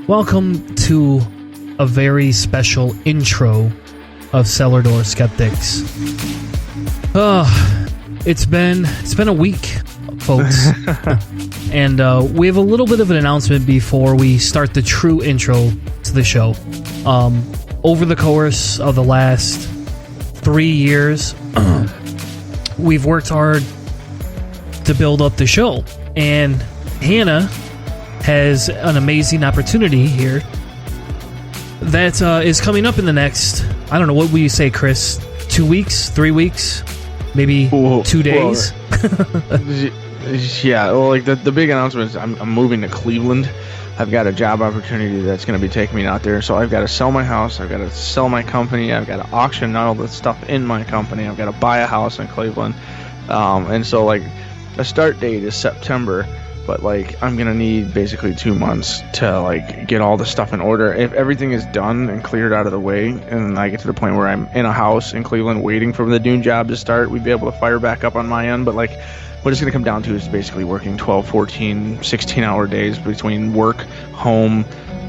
Welcome to a very special intro of Cellar Door Skeptics. It's been a week, folks, and we have a little bit of an announcement before we start the true intro to the show. Over the course of the last 3 years, we've worked hard to build up the show, and Hannah has an amazing opportunity here that is coming up in the next, I don't know, what will you say, Chris? 2 weeks? 3 weeks? Maybe 2 days? Yeah, well, like the big announcement is I'm moving to Cleveland. I've got a job opportunity that's going to be taking me out there, so I've got to sell my house, I've got to sell my company, I've got to auction all the stuff in my company, I've got to buy a house in Cleveland, and so, like, the start date is September, but, like, I'm going to need basically 2 months to, like, get all the stuff in order. If everything is done and cleared out of the way, and I get to the point where I'm in a house in Cleveland waiting for the Dune job to start, we'd be able to fire back up on my end. But, like, what it's going to come down to is basically working 12, 14, 16-hour days between work, home,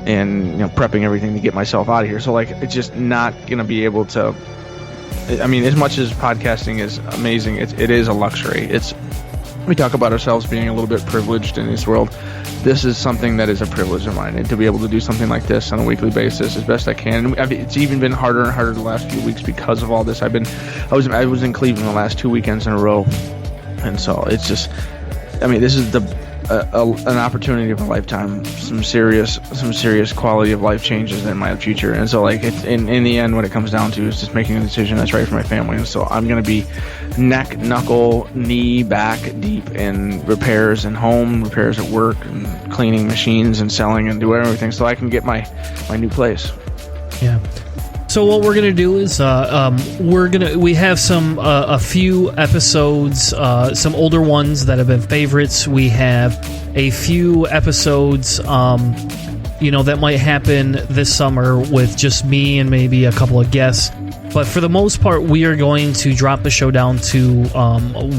and, you know, prepping everything to get myself out of here. So, like, it's just not going to be able to... I mean, as much as podcasting is amazing, it is a luxury. We talk about ourselves being a little bit privileged in this world. This is something that is a privilege of mine, and to be able to do something like this on a weekly basis as best I can. And it's even been harder and harder the last few weeks because of all this. I was in Cleveland the last 2 weekends in a row, and so it's just, I mean, this is an opportunity of a lifetime. Some serious quality of life changes in my future, and so, like, it's in the end, what it comes down to is just making a decision that's right for my family. And so I'm going to be neck, knuckle, knee, back deep in repairs and home repairs at work and cleaning machines and selling and doing everything so I can get my new place. Yeah. So what we're gonna do is we have a few episodes, some older ones that have been favorites. We have a few episodes, that might happen this summer with just me and maybe a couple of guests. But for the most part, we are going to drop the show down to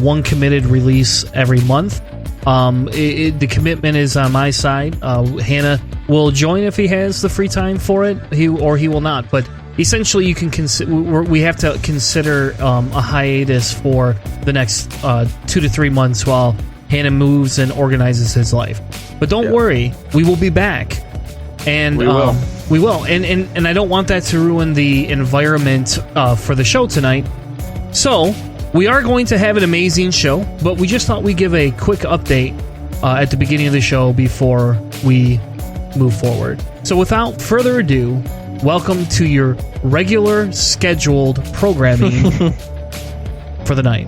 one committed release every month. The commitment is on my side. Hannah will join if he has the free time for it, he will not. But essentially, you can we have to consider a hiatus for the next 2 to 3 months while Hannah moves and organizes his life. But don't worry, we will be back. And we will. And I don't want that to ruin the environment for the show tonight. So we are going to have an amazing show, but we just thought we'd give a quick update at the beginning of the show before we move forward. So without further ado, welcome to your regular scheduled programming for the night.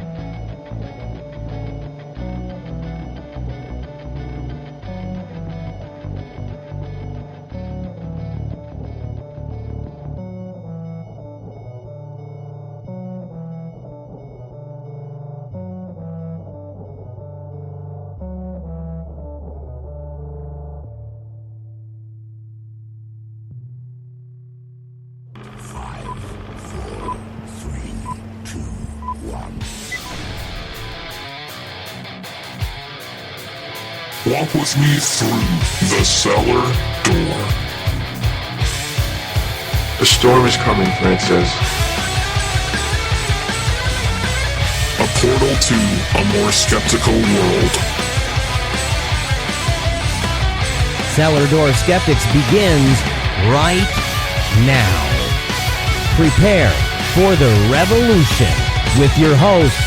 Walk with me through the cellar door. A storm is coming, Francis. A portal to a more skeptical world. Cellar Door Skeptics begins right now. Prepare for the revolution with your hosts,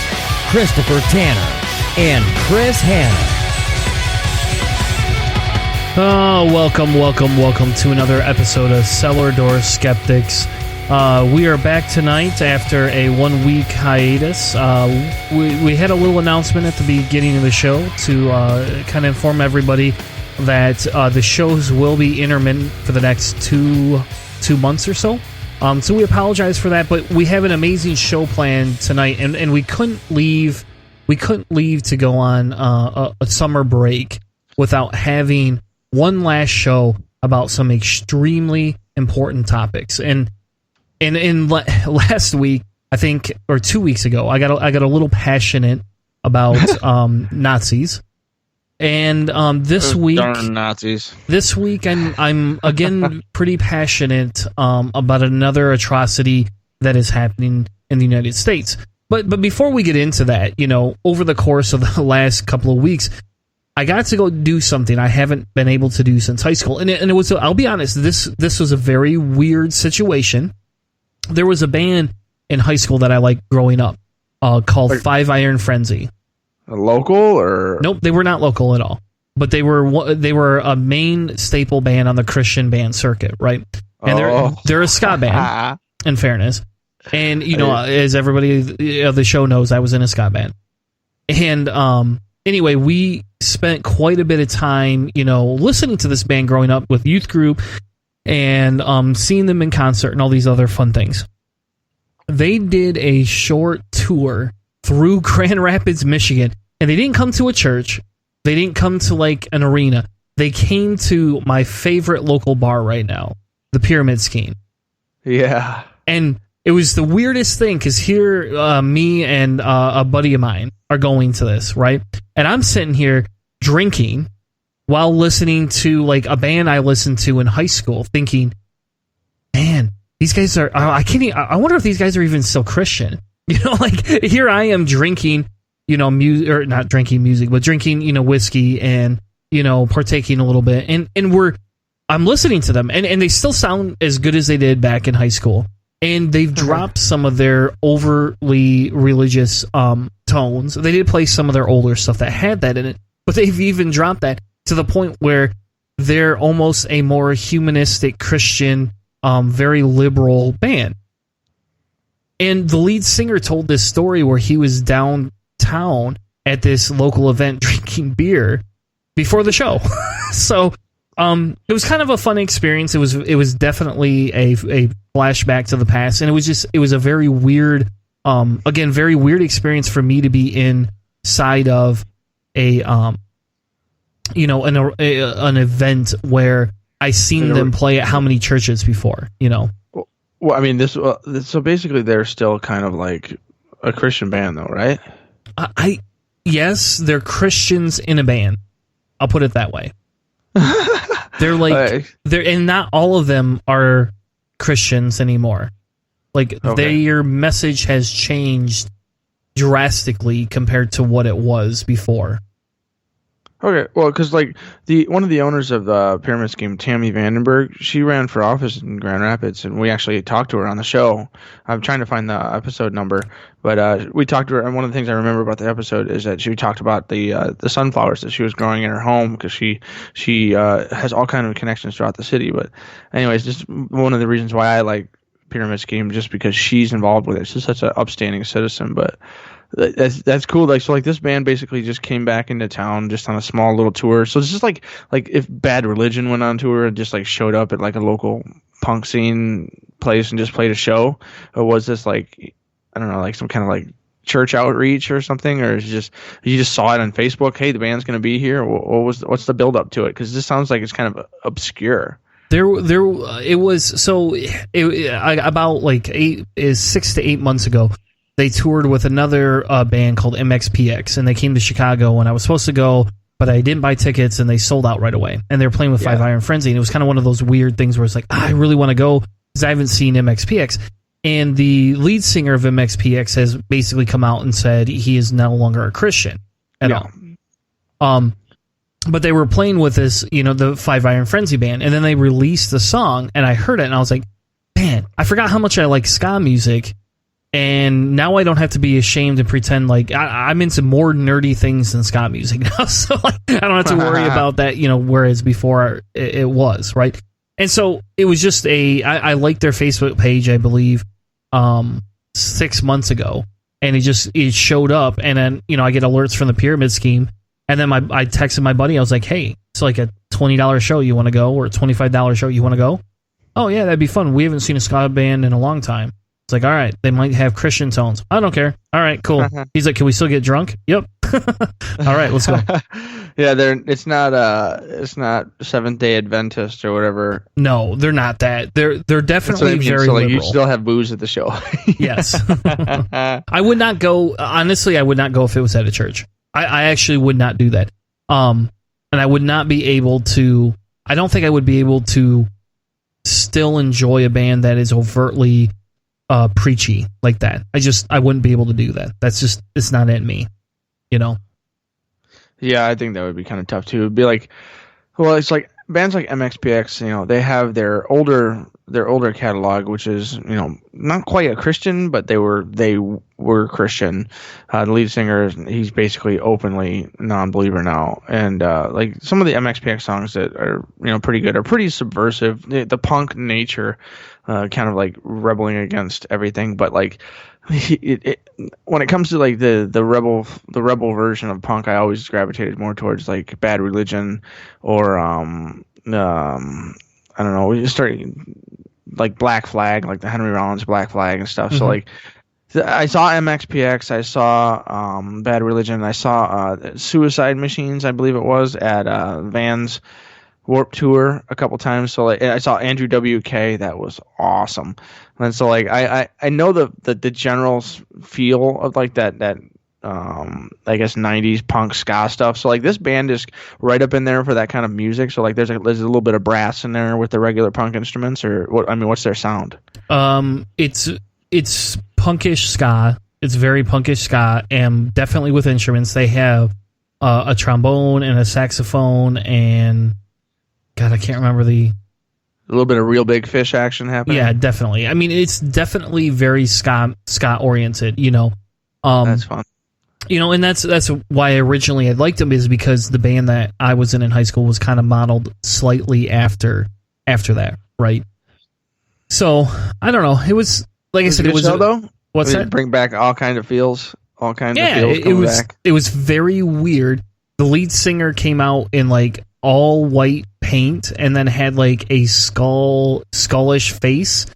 Christopher Tanner and Chris Hanna. Oh, welcome to another episode of Cellar Door Skeptics. We are back tonight after a 1 week hiatus. We had a little announcement at the beginning of the show to kind of inform everybody that the shows will be intermittent for the next two months or so. So we apologize for that, but we have an amazing show planned tonight, and we couldn't leave to go on a summer break without having one last show about some extremely important topics. And in last week, I think, or 2 weeks ago, I got a little passionate about Nazis, And this Those week, darn Nazis. this week I'm again pretty passionate about another atrocity that is happening in the United States. But before we get into that, over the course of the last couple of weeks, I got to go do something I haven't been able to do since high school, and it was. I'll be honest, this was a very weird situation. There was a band in high school that I liked growing up called Five Iron Frenzy. A local or Nope, they were not local at all. But they were a main staple band on the Christian band circuit, right? And they're a ska band, in fairness. And as everybody of the show knows, I was in a ska band. And anyway, we spent quite a bit of time, listening to this band growing up with youth group and seeing them in concert and all these other fun things. They did a short tour through Grand Rapids, Michigan, and they didn't come to a church. They didn't come to like an arena. They came to my favorite local bar right now, the Pyramid Scheme. Yeah. And it was the weirdest thing because here, me and a buddy of mine are going to this, right? And I'm sitting here drinking while listening to like a band I listened to in high school, thinking, man, these guys are. I wonder if these guys are even still Christian. Like here I am drinking, music, or not drinking music, but drinking, whiskey and, partaking a little bit. And I'm listening to them and they still sound as good as they did back in high school. And they've dropped some of their overly religious tones. They did play some of their older stuff that had that in it, but they've even dropped that to the point where they're almost a more humanistic Christian, very liberal band. And the lead singer told this story where he was downtown at this local event drinking beer before the show. So it was kind of a fun experience. It was definitely a flashback to the past, and it was a very weird, very weird experience for me to be inside of an event where I seen them play at how many churches before, Well, I mean, so basically they're still kind of like a Christian band, though, right? Yes, they're Christians in a band. I'll put it that way. They're like and not all of them are Christians anymore. Like their message has changed drastically compared to what it was before. Okay, well, because like one of the owners of the Pyramid Scheme, Tammy Vandenberg, she ran for office in Grand Rapids, and we actually talked to her on the show. I'm trying to find the episode number, but we talked to her, and one of the things I remember about the episode is that she talked about the sunflowers that she was growing in her home because she has all kind of connections throughout the city. But anyways, just one of the reasons why I like Pyramid Scheme, just because she's involved with it. She's such an upstanding citizen, but. That's cool. Like this band basically just came back into town just on a small little tour. So it's just like if Bad Religion went on tour and just like showed up at like a local punk scene place and just played a show, or was this like I don't know, like some kind of like church outreach or something, or is it just you just saw it on Facebook? Hey, the band's gonna be here. What's the build up to it? Because this sounds like it's kind of obscure. It was about like 6 to 8 months ago. They toured with another band called MXPX, and they came to Chicago, and I was supposed to go, but I didn't buy tickets, and they sold out right away. And they were playing with Five Iron Frenzy, and it was kind of one of those weird things where it's like, I really want to go because I haven't seen MXPX. And the lead singer of MXPX has basically come out and said he is no longer a Christian at all. But they were playing with this, the Five Iron Frenzy band, and then they released the song, and I heard it, and I was like, man, I forgot how much I like ska music. And now I don't have to be ashamed and pretend like I'm into more nerdy things than ska music now. So like, I don't have to worry about that, whereas before it was, right? And so it was just I liked their Facebook page, I believe, 6 months ago. And it showed up. And then, I get alerts from the Pyramid Scheme. And then I texted my buddy. I was like, hey, it's like a $20 show. You want to go? Or a $25 show. You want to go? Oh, yeah, that'd be fun. We haven't seen a ska band in a long time. It's like, all right, they might have Christian tones. I don't care. All right, cool. He's like, can we still get drunk? Yep. All right, let's go. Yeah, it's not Seventh-day Adventist or whatever. No, they're not that. They're definitely very so, like, liberal. you still have booze at the show. Yes. I would not go. Honestly, I would not go if it was at a church. I actually would not do that. And I would not be able to. I don't think I would be able to still enjoy a band that is overtly preachy like that. I wouldn't be able to do that. It's not in me, you know. Yeah, I think that would be kind of tough too. It'd be like, well, it's like bands like MXPX, they have their older catalog, which is, not quite a Christian, but they were Christian. The lead singer, he's basically openly non-believer now, and like some of the MXPX songs that are pretty good are pretty subversive. The punk nature, kind of like rebelling against everything, but like when it comes to like the rebel version of punk, I always gravitated more towards like Bad Religion or I don't know, we just started like Black Flag, like the Henry Rollins Black Flag and stuff. Mm-hmm. So like I saw MXPX, I saw Bad Religion, I saw Suicide Machines, I believe it was, at Vans Warped Tour a couple times. So like I saw Andrew WK, that was awesome. And so like I know the general feel of like that I guess 90s punk ska stuff. So like this band is right up in there for that kind of music. So like there's a little bit of brass in there with the regular punk instruments, or what? I mean, what's their sound? It's punkish ska. It's very punkish ska, and definitely with instruments. They have a trombone and a saxophone, and God, I can't remember a little bit of Real Big Fish action happening. Yeah, definitely. I mean, it's definitely very ska oriented. That's fun. And that's why originally I liked them, is because the band that I was in high school was kind of modeled slightly after that, right? So I don't know. It was like I said. It was though. What's that? Bring back all kinds of feels. All kinds of feels. Yeah, it was very weird. The lead singer came out in like all white paint and then had like a skullish face.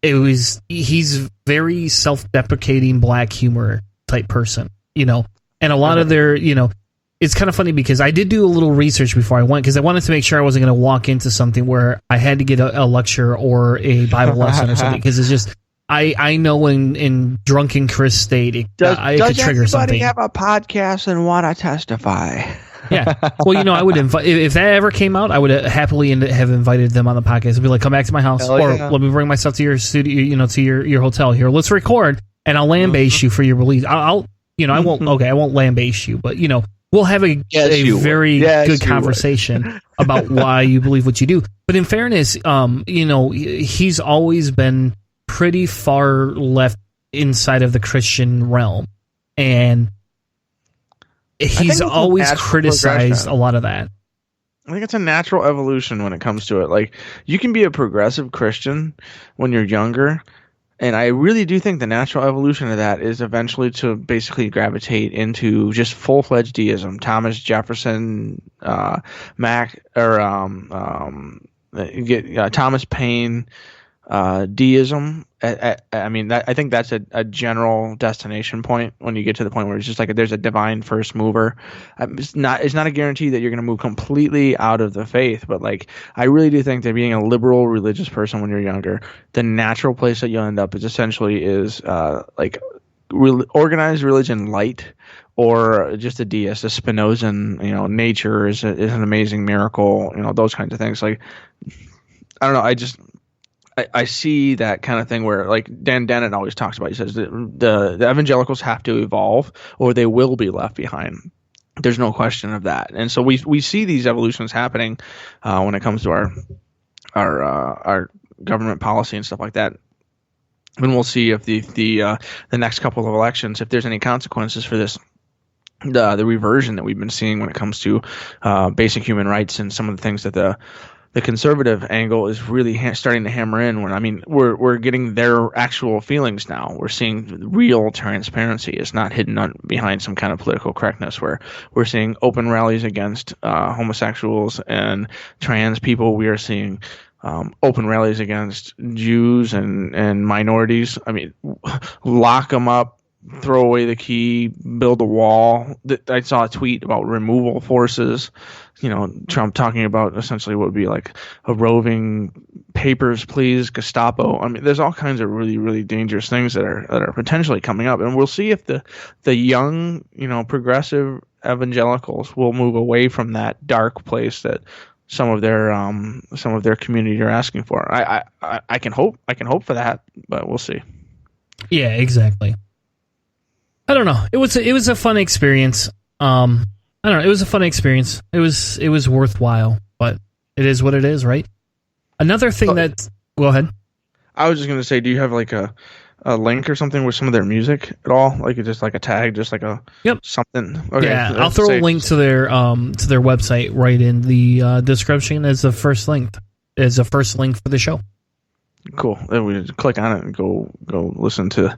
He's very self-deprecating black humor type person, and a lot of their, it's kind of funny because I did do a little research before I went, because I wanted to make sure I wasn't going to walk into something where I had to get a lecture or a Bible lesson or something, because it's just, I know in drunken Chris state, it could trigger something. Does anybody have a podcast and want to testify? Yeah. Well, I would invite, if that ever came out, I would happily have invited them on the podcast and be like, come back to my house, or let me bring myself to your studio, to your hotel here. Let's record, and I'll lambaste you for your release. I won't lambaste you, but, we'll have a very good conversation about why you believe what you do. But in fairness, he's always been pretty far left inside of the Christian realm, and he's always criticized a lot of that. I think it's a natural evolution when it comes to it. Like, you can be a progressive Christian when you're younger, and I really do think the natural evolution of that is eventually to basically gravitate into just full-fledged deism. Thomas Jefferson, Thomas Paine, deism. I mean, I think that's a general destination point when you get to the point where it's just like there's a divine first mover. It's not a guarantee that you're going to move completely out of the faith, but like I really do think that being a liberal religious person when you're younger, the natural place that you'll end up is essentially like organized religion light, or just a deist, a Spinozan. Nature is an amazing miracle. Those kinds of things. Like, I don't know. I see that kind of thing where, like, Dan Dennett always talks about, he says that the evangelicals have to evolve or they will be left behind. There's no question of that. And so we see these evolutions happening when it comes to our government policy and stuff like that. And we'll see if the next couple of elections, if there's any consequences for this, the reversion that we've been seeing when it comes to basic human rights and some of the things that the conservative angle is really starting to hammer in. We're getting their actual feelings now. We're seeing real transparency. It's not hidden behind some kind of political correctness, where we're seeing open rallies against homosexuals and trans people. We are seeing open rallies against Jews and minorities. I mean, lock them up, throw away the key, build a wall. I saw a tweet about removal forces. Trump talking about essentially what would be like a roving papers, please, Gestapo. I mean, there's all kinds of really, really dangerous things that are potentially coming up, and we'll see if the young, progressive evangelicals will move away from that dark place that some of their community are asking for. I can hope for that, but we'll see. Yeah, exactly. I don't know. It was a fun experience. I don't know. It was a fun experience. It was worthwhile, but it is what it is, right? Another thing go ahead. I was just gonna say, do you have like a link or something with some of their music at all? Like just like a tag, just like a something. Okay, yeah, I'll throw a link to their website right in the description as the first link for the show. Cool. Then we just click on it and go listen to.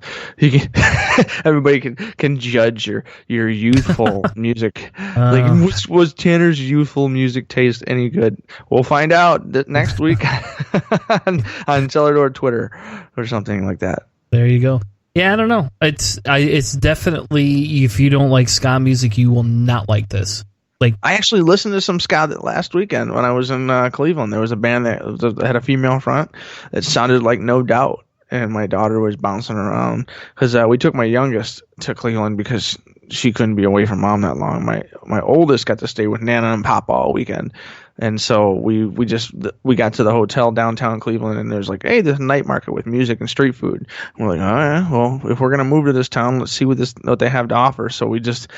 Everybody can judge your youthful music. Was Tanner's youthful music taste any good? We'll find out next week on Cellar Door Twitter or something like that. There you go. Yeah, I don't know. It's definitely, if you don't like ska music, you will not like this. Like, I actually listened to some ska last weekend when I was in Cleveland. There was a band that had a female front that sounded like No Doubt, and my daughter was bouncing around because we took my youngest to Cleveland because she couldn't be away from mom that long. My oldest got to stay with Nana and Papa all weekend, and so we got to the hotel downtown Cleveland, and there's like, hey, there's a night market with music and street food. And we're like, all right, well, if we're gonna move to this town, let's see what they have to offer. So we just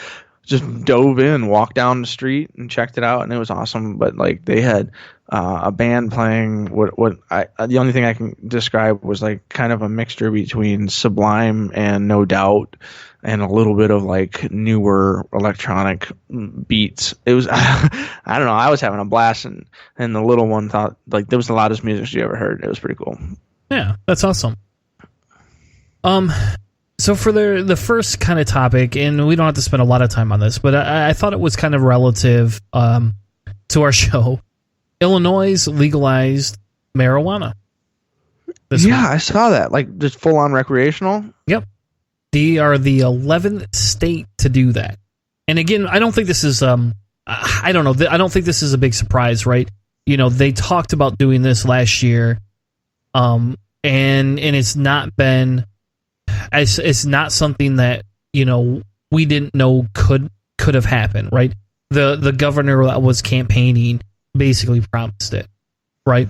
dove in, walked down the street, and checked it out, and it was awesome. But like they had a band playing the only thing I can describe was like kind of a mixture between Sublime and No Doubt, and a little bit of like newer electronic beats. It was I don't know. I was having a blast, and the little one thought like there was the loudest music she ever heard. It was pretty cool. Yeah, that's awesome. So for the first kind of topic, and we don't have to spend a lot of time on this, but I thought it was kind of relative to our show. Illinois legalized marijuana. I saw that. Like just full on recreational? Yep. They are the 11th state to do that. And again, I don't think this is I don't know. I don't think this is a big surprise, right? You know, they talked about doing this last year. And it's not been it's not something that, you know, we didn't know could have happened, right? The governor that was campaigning basically promised it, right?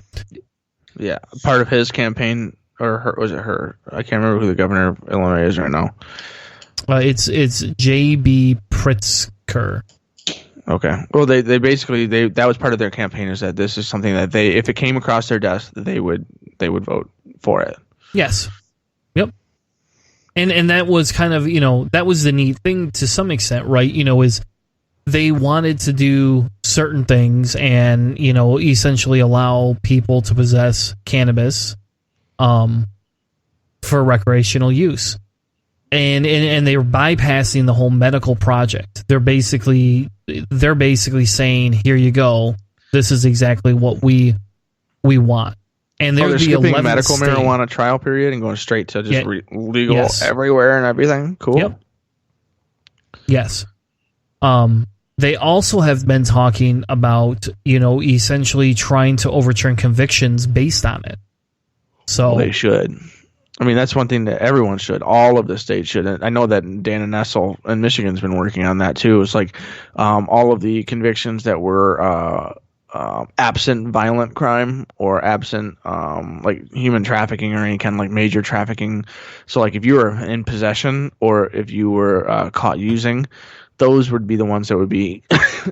Yeah, part of his campaign, or her, was it her? I can't remember who the governor of Illinois is right now. It's J.B. Pritzker. Okay. Well, they basically that was part of their campaign, is that this is something that if it came across their desk, they would vote for it. Yes. Yep. And that was kind of, you know, that was the neat thing to some extent, right? You know, is they wanted to do certain things and, you know, essentially allow people to possess cannabis for recreational use. And they were bypassing the whole medical project. They're basically saying, here you go. This is exactly what we want. And they're skipping medical marijuana trial period and going straight to just legal everywhere and everything. Cool. Yep. Yes. They also have been talking about, you know, essentially trying to overturn convictions based on it. So they should. I mean, that's one thing that everyone should. All of the states should. I know that Dana Nessel in Michigan's been working on that too. It's like all of the convictions that were absent violent crime or absent like human trafficking or any kind of like major trafficking. So like if you were in possession or if you were caught using, those would be the ones that would be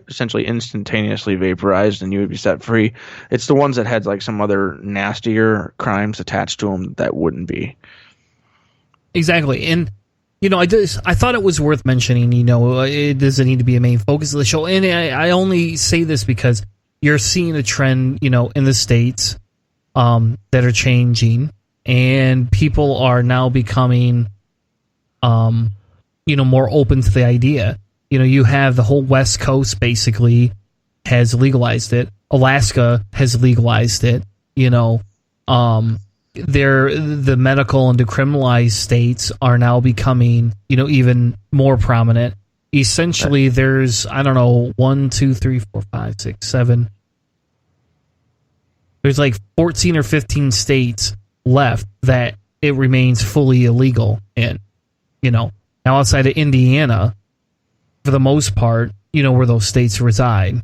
essentially instantaneously vaporized and you would be set free. It's the ones that had like some other nastier crimes attached to them that wouldn't be. Exactly. And, you know, I thought it was worth mentioning, you know, it doesn't need to be a main focus of the show. And I only say this because you're seeing a trend, you know, in the States that are changing and people are now becoming, you know, more open to the idea. You know, you have the whole West Coast basically has legalized it. Alaska has legalized it. You know, the medical and decriminalized states are now becoming, you know, even more prominent. Essentially, there's, I don't know, 1, 2, 3, 4, 5, 6, 7. There's like 14 or 15 states left that it remains fully illegal in. You know, now outside of Indiana, for the most part, where those states reside.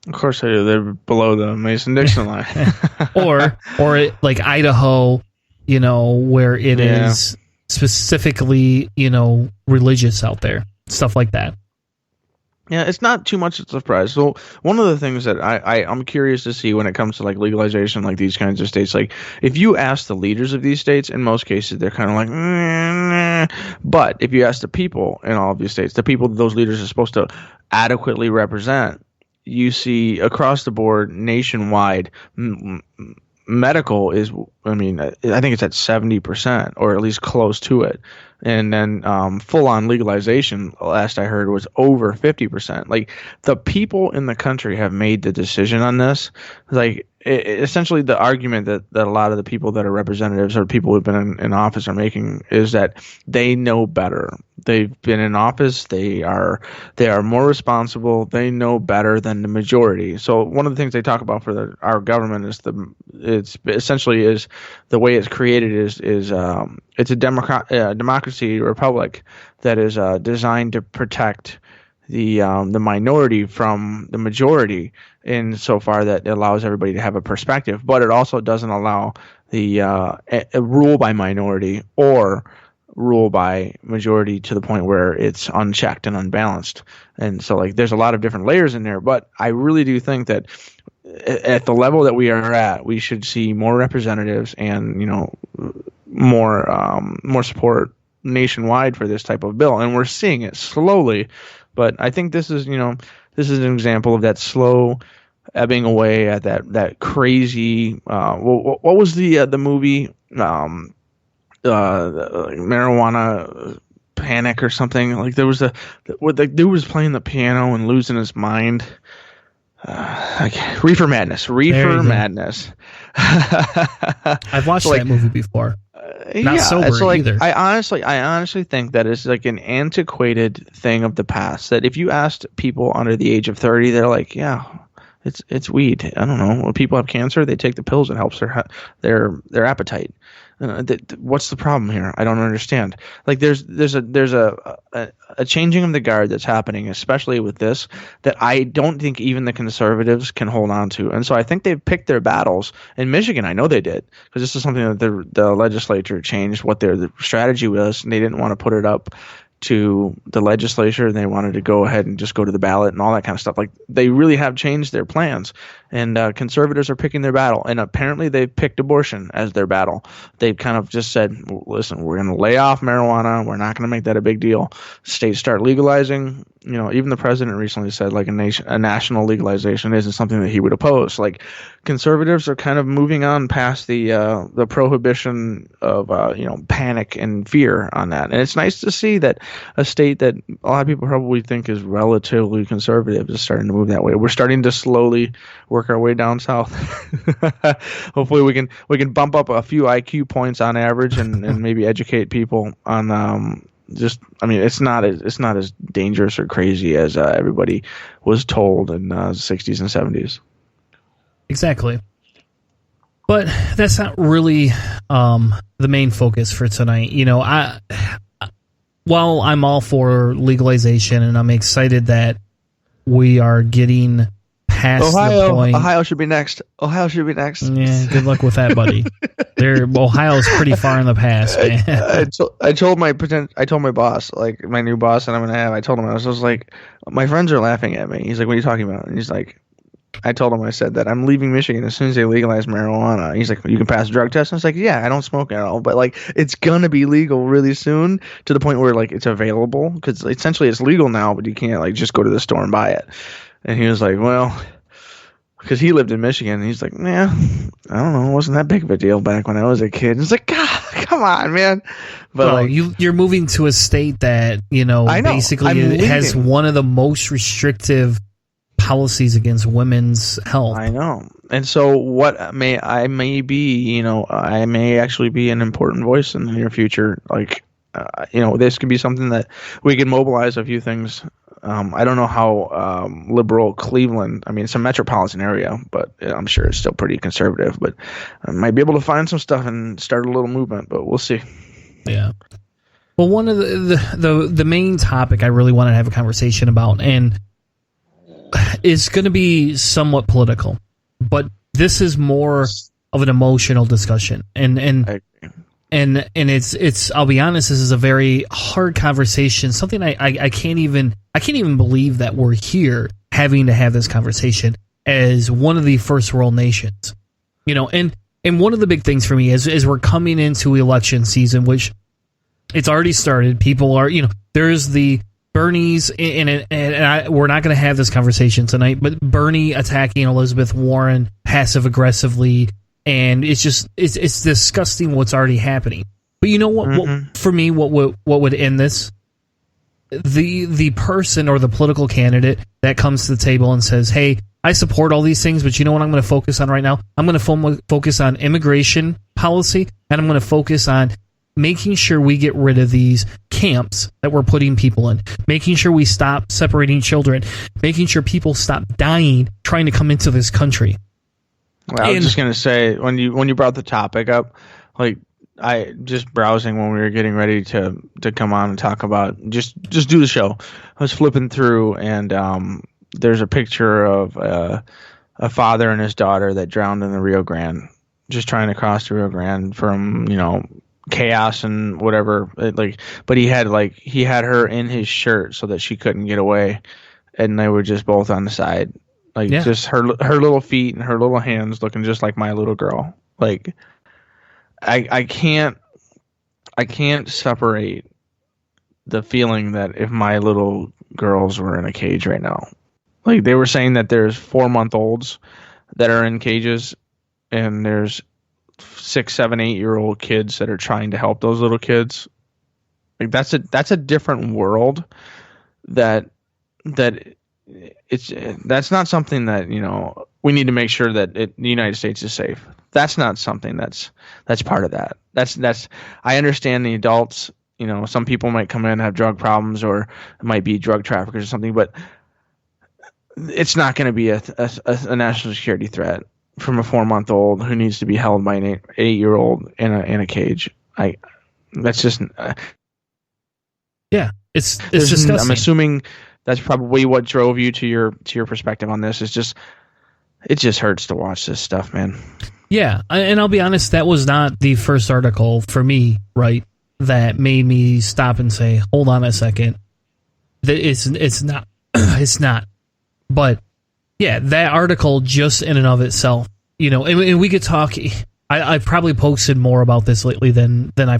Of course they do. They're below the Mason-Dixon line. or like Idaho, where it is specifically, religious out there, stuff like that. Yeah, it's not too much of a surprise. So one of the things that I'm curious to see when it comes to like legalization, like these kinds of states, like if you ask the leaders of these states, in most cases they're kind of like, nah. But if you ask the people in all of these states, the people that those leaders are supposed to adequately represent, you see across the board, nationwide, medical is, I think it's at 70% or at least close to it. And then full-on legalization, last I heard, was over 50%. Like, the people in the country have made the decision on this. Like, essentially the argument that a lot of the people that are representatives or people who've been in office are making is that they know better. They've been in office. They are more responsible. They know better than the majority. So one of the things they talk about for our government is the way it's created is it's a democracy republic that is designed to protect the minority from the majority, in so far that it allows everybody to have a perspective, but it also doesn't allow the a rule by minority or rule by majority to the point where it's unchecked and unbalanced. And so, like, there's a lot of different layers in there, but I really do think that at the level that we are at, we should see more representatives and more support nationwide for this type of bill, and we're seeing it slowly. But I think this is an example of that slow ebbing away at that crazy. What was the movie? Marijuana Panic or something. Like, there was the dude was playing the piano and losing his mind. Reefer Madness. I've watched that movie before. Not sober either. I honestly think that it's like an antiquated thing of the past. That if you asked people under the age of 30, they're like, yeah, it's weed. I don't know. When people have cancer, they take the pills. It helps their appetite. What's the problem here? I don't understand. Like, there's a changing of the guard that's happening, especially with this, that I don't think even the conservatives can hold on to. And so I think they've picked their battles. In Michigan, I know they did, because this is something that the legislature changed what their strategy was, and they didn't want to put it up to the legislature, and they wanted to go ahead and just go to the ballot and all that kind of stuff. Like, they really have changed their plans, and conservatives are picking their battle. And apparently they've picked abortion as their battle. They've kind of just said, listen, we're going to lay off marijuana. We're not going to make that a big deal. States start legalizing. Even the president recently said, like, a national legalization isn't something that he would oppose. Like, conservatives are kind of moving on past the prohibition of panic and fear on that. And it's nice to see that a state that a lot of people probably think is relatively conservative is starting to move that way. We're starting to slowly work our way down south. Hopefully we can bump up a few IQ points on average and maybe educate people on it's not as dangerous or crazy as everybody was told in the 60s and 70s. Exactly. But that's not really the main focus for tonight. While I'm all for legalization and I'm excited that we are getting past the point. Ohio should be next. Yeah, good luck with that, buddy. Ohio's pretty far in the past, man. I told my boss, like my new boss that I'm gonna have. I told him, I was like, my friends are laughing at me. He's like, what are you talking about? And he's like, I told him, I said that I'm leaving Michigan as soon as they legalize marijuana. He's like, you can pass a drug test? And I was like, yeah, I don't smoke at all, but like, it's gonna be legal really soon, to the point where like it's available, because essentially it's legal now, but you can't like just go to the store and buy it. And he was like, well, because he lived in Michigan, and he's like, yeah, I don't know, it wasn't that big of a deal back when I was a kid. And it's like, God, come on, man. But well, you're moving to a state that basically has one of the most restrictive policies against women's health. I know. And so I may actually be an important voice in the near future. Like, this could be something that we can mobilize a few things. I don't know how liberal Cleveland, it's a metropolitan area, but I'm sure it's still pretty conservative, but I might be able to find some stuff and start a little movement, but we'll see. Yeah. Well, one of the main topic I really want to have a conversation about, and is going to be somewhat political, but this is more of an emotional discussion, and it's I'll be honest, this is a very hard conversation. Something I can't even believe that we're here having to have this conversation as one of the first world nations, and one of the big things for me is we're coming into election season, which it's already started. People are, there's the Bernie's in it, and we're not going to have this conversation tonight, but Bernie attacking Elizabeth Warren passive aggressively, and it's disgusting what's already happening. But you know what for me, what would end this? The person or the political candidate that comes to the table and says, "Hey, I support all these things, but you know what I'm going to focus on right now? I'm going to focus on immigration policy, and I'm going to focus on making sure we get rid of these camps that we're putting people in, making sure we stop separating children, making sure people stop dying trying to come into this country." Well, I was just going to say, when you brought the topic up, like, I just browsing when we were getting ready to come on and talk about just do the show. I was flipping through, and there's a picture of a father and his daughter that drowned in the Rio Grande, just trying to cross the Rio Grande from chaos and whatever. But he had her in his shirt so that she couldn't get away, and they were just both on the side, just her little feet and her little hands looking just like my little girl. Like, I can't separate the feeling that if my little girls were in a cage right now. Like, they were saying that there's 4-month-olds that are in cages, and there's 6, 7, 8-year-old kids that are trying to help those little kids. Like, that's a different world. That's not something that we need to make sure that the United States is safe. That's not something that's part of that. That's I understand the adults. Some people might come in and have drug problems, or it might be drug traffickers or something, but it's not going to be a national security threat from a 4-month-old who needs to be held by an 8-year-old in a cage. That's just it's disgusting. I'm assuming that's probably what drove you to your perspective on this. It just hurts to watch this stuff, man. Yeah, and I'll be honest, that was not the first article for me, right, that made me stop and say, hold on a second. It's not. It's not. But, yeah, that article just in and of itself, and we could talk. I've probably posted more about this lately than I,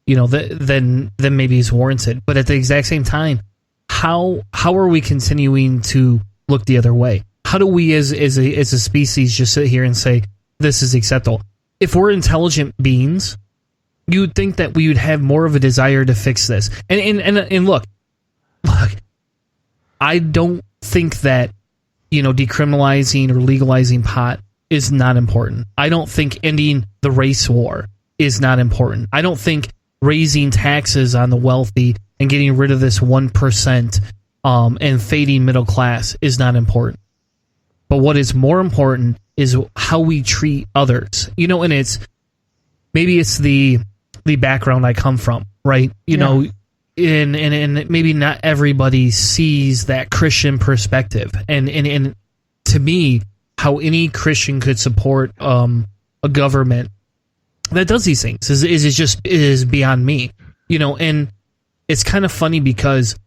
than maybe is warranted. But at the exact same time, how are we continuing to look the other way? How do we as a species just sit here and say this is acceptable? If we're intelligent beings, you would think that we would have more of a desire to fix this. And look, I don't think that decriminalizing or legalizing pot is not important. I don't think ending the race war is not important. I don't think raising taxes on the wealthy and getting rid of this 1% and fading middle class is not important. But what is more important is how we treat others. And it's the background I come from, right? And maybe not everybody sees that Christian perspective. And to me, how any Christian could support a government that does these things is beyond me. And it's kind of funny because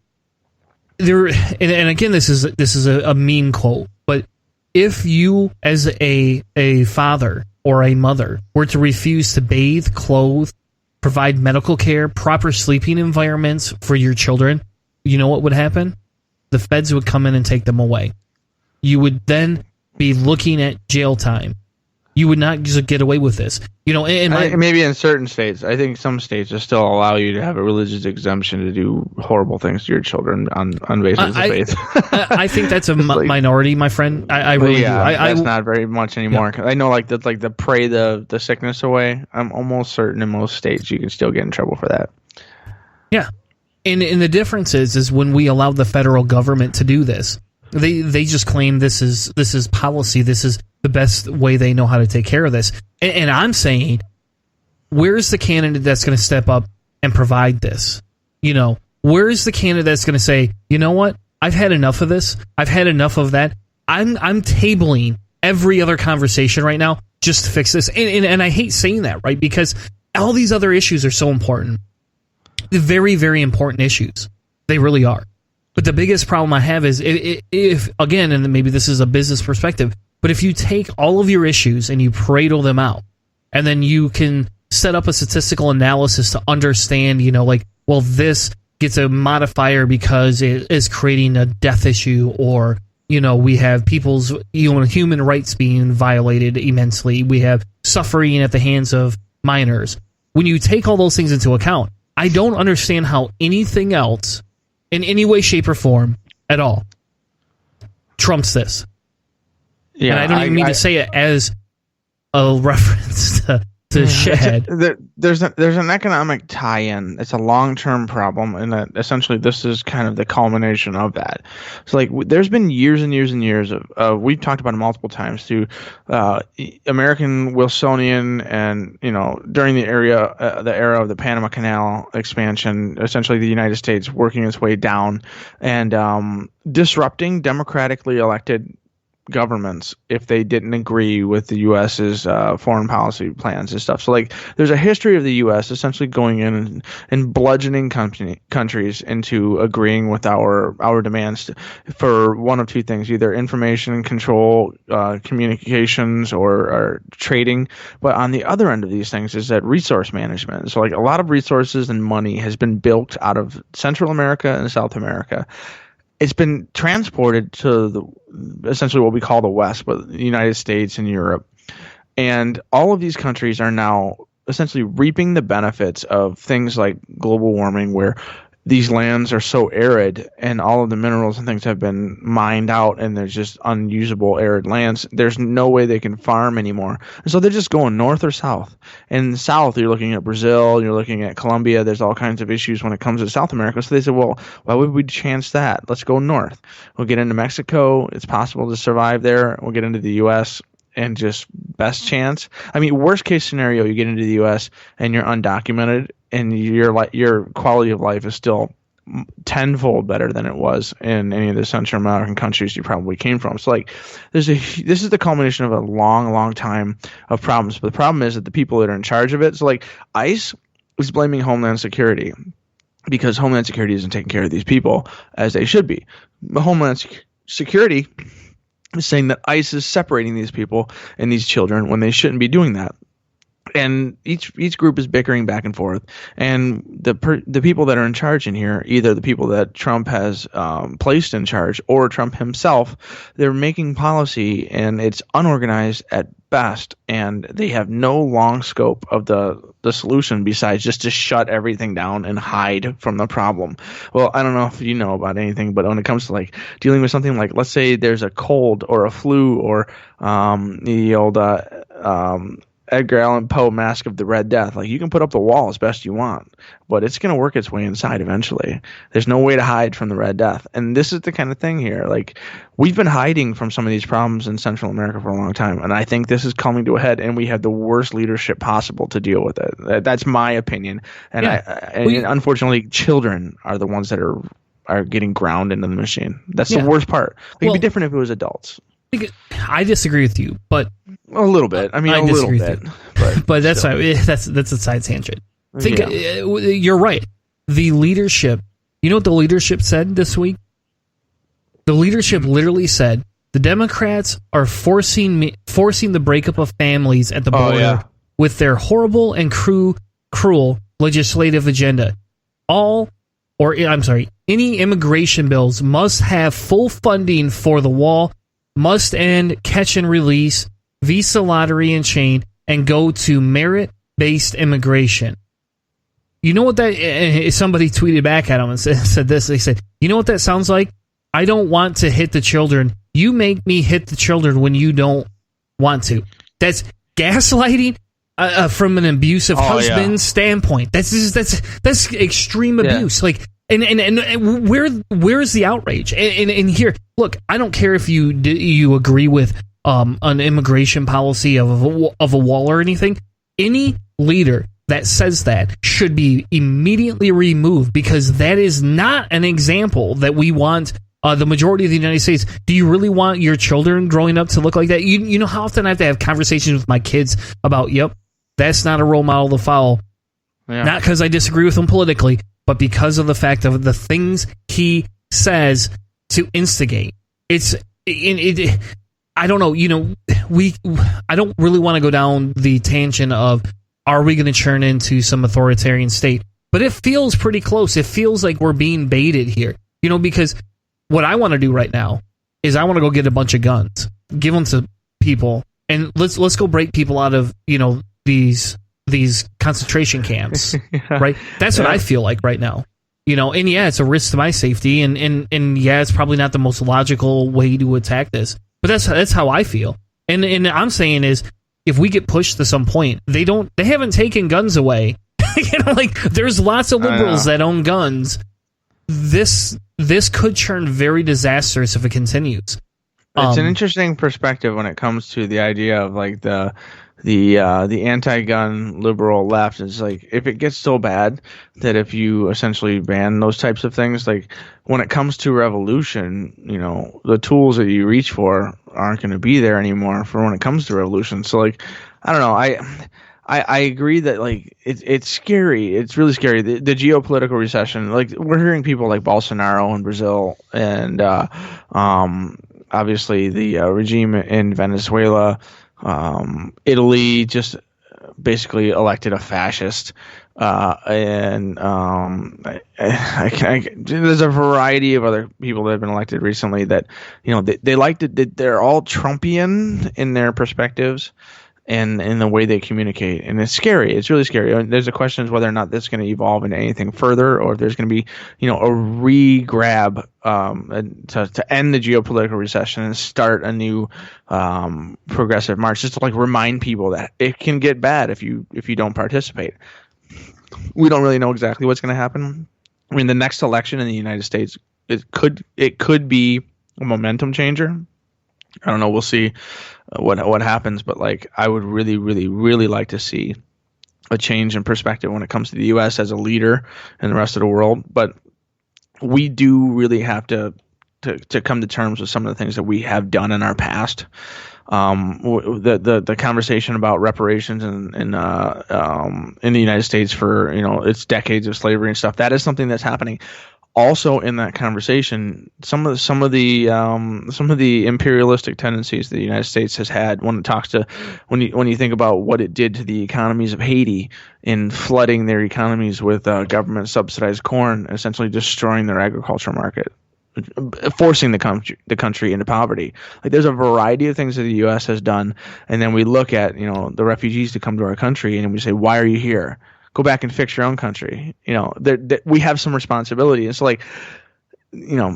there, and again, this is a mean quote, but if you as a father or a mother were to refuse to bathe, clothe, provide medical care, proper sleeping environments for your children, you know what would happen? The feds would come in and take them away. You would then be looking at jail time. You would not just get away with this. Maybe in certain states. I think some states just still allow you to have a religious exemption to do horrible things to your children on basis of faith. I think that's a minority, my friend. I really do. That's not very much anymore. Yeah. I know, the pray the sickness away. I'm almost certain in most states you can still get in trouble for that. Yeah, and the difference is when we allow the federal government to do this, they just claim this is policy. This is the best way they know how to take care of this. And I'm saying, where's the candidate that's going to step up and provide this? Where's the candidate that's going to say, you know what? I've had enough of this. I've had enough of that. I'm tabling every other conversation right now just to fix this. And I hate saying that, right? Because all these other issues are so important. Very, very important issues. They really are. But the biggest problem I have is if again, and maybe this is a business perspective, but if you take all of your issues and you Pareto them out, and then you can set up a statistical analysis to understand, like, well, this gets a modifier because it is creating a death issue, or, we have people's human rights being violated immensely. We have suffering at the hands of minors. When you take all those things into account, I don't understand how anything else, in any way, shape, or form at all, trumps this. Yeah, and I don't even mean to say it as a reference to Shad. There's an economic tie-in. It's a long-term problem, and that essentially this is kind of the culmination of that. So, like, there's been years and years and years of we've talked about it multiple times through American Wilsonian, and during the era of the Panama Canal expansion, essentially the United States working its way down and disrupting democratically elected governments if they didn't agree with the U.S.'s foreign policy plans and stuff. So, like, there's a history of the U.S. essentially going in and bludgeoning countries into agreeing with our demands for one of two things: either information control, communications, or trading. But on the other end of these things is that resource management. So, like, a lot of resources and money has been built out of Central America and South America. It's been transported to essentially what we call the West, but the United States and Europe. And all of these countries are now essentially reaping the benefits of things like global warming, where these lands are so arid and all of the minerals and things have been mined out and there's just unusable arid lands. There's no way they can farm anymore. And so they're just going north or south. And south, you're looking at Brazil, you're looking at Colombia. There's all kinds of issues when it comes to South America. So they said, well, why would we chance that? Let's go north. We'll get into Mexico. It's possible to survive there. We'll get into the U.S. and just best chance. I mean, worst case scenario, you get into the U.S. and you're undocumented, and your quality of life is still tenfold better than it was in any of the Central American countries you probably came from. So, like, this is the culmination of a long, long time of problems. But the problem is that the people that are in charge of it, so, like, ICE is blaming Homeland Security because Homeland Security isn't taking care of these people as they should be. Homeland Security is saying that ICE is separating these people and these children when they shouldn't be doing that. And each group is bickering back and forth, and the people that are in charge in here, either the people that Trump has placed in charge or Trump himself, they're making policy, and it's unorganized at best, and they have no long scope of the solution besides just to shut everything down and hide from the problem. Well, I don't know if you know about anything, but when it comes to, like, dealing with something like, let's say there's a cold or a flu or the old Edgar Allan Poe Mask of the Red Death. Like, you can put up the wall as best you want, but it's going to work its way inside eventually. There's no way to hide from the Red Death. And this is the kind of thing here. Like, we've been hiding from some of these problems in Central America for a long time, and I think this is coming to a head, and we have the worst leadership possible to deal with it. That's my opinion. And, and unfortunately, children are the ones that are getting ground into the machine. That's the worst part. It'd be different if it was adults. I disagree with you, but a little bit. I mean, a little bit, but that's a side tangent. You're right. The leadership. You know what the leadership said this week? The leadership literally said the Democrats are forcing the breakup of families at the border with their horrible and cruel legislative agenda. Any immigration bills must have full funding for the wall. Must end catch and release, visa lottery and chain, and go to merit-based immigration. You know what that... Somebody tweeted back at him and said this. They said, you know what that sounds like? I don't want to hit the children. You make me hit the children when you don't want to. That's gaslighting from an abusive husband standpoint. That's extreme abuse. Like... And where's the outrage? And here, look, I don't care if you agree with an immigration policy of a wall or anything. Any leader that says that should be immediately removed, because that is not an example that we want the majority of the United States. Do you really want your children growing up to look like that? You know how often I have to have conversations with my kids about, yep, that's not a role model to follow. Yeah. Not because I disagree with him politically, but because of the fact of the things he says to instigate. I don't know, I don't really want to go down the tangent of, are we going to turn into some authoritarian state? But it feels pretty close. It feels like we're being baited here. Because what I want to do right now is I want to go get a bunch of guns, give them to people, and let's go break people out of, these concentration camps, right? That's what I feel like right now. And yeah, it's a risk to my safety, and yeah, it's probably not the most logical way to attack this, but that's how I feel. And I'm saying is, if we get pushed to some point, they haven't taken guns away. There's lots of liberals that own guns. This could turn very disastrous if it continues. It's an interesting perspective when it comes to the idea of like the anti-gun liberal left. Is like, if it gets so bad that if you essentially ban those types of things, like when it comes to revolution, the tools that you reach for aren't going to be there anymore for when it comes to revolution. So like, I don't know. I agree that like it's scary. It's really scary. The geopolitical recession. Like, we're hearing people like Bolsonaro in Brazil and obviously the regime in Venezuela. Italy just basically elected a fascist, and there's a variety of other people that have been elected recently that they like to. They're all Trumpian in their perspectives and in the way they communicate, and it's scary. It's really scary. There's a question as whether or not this is going to evolve into anything further, or if there's going to be a re-grab to end the geopolitical recession and start a new progressive march, just to like remind people that it can get bad if you don't participate. We don't really know exactly what's going to happen. I mean, the next election in the United States, it could be a momentum changer. I don't know. We'll see what happens, but like, I would really, really, really like to see a change in perspective when it comes to the U.S. as a leader in the rest of the world. But we do really have to come to terms with some of the things that we have done in our past. The conversation about reparations in the United States for its decades of slavery and stuff, that is something that's happening. Also, in that conversation, some of the imperialistic tendencies the United States has had when it talks to when you think about what it did to the economies of Haiti in flooding their economies with government subsidized corn, essentially destroying their agriculture market, forcing the country into poverty. Like, there's a variety of things that the U.S. has done, and then we look at the refugees to come to our country, and we say, why are you here? Go back and fix your own country. We have some responsibility. It's like,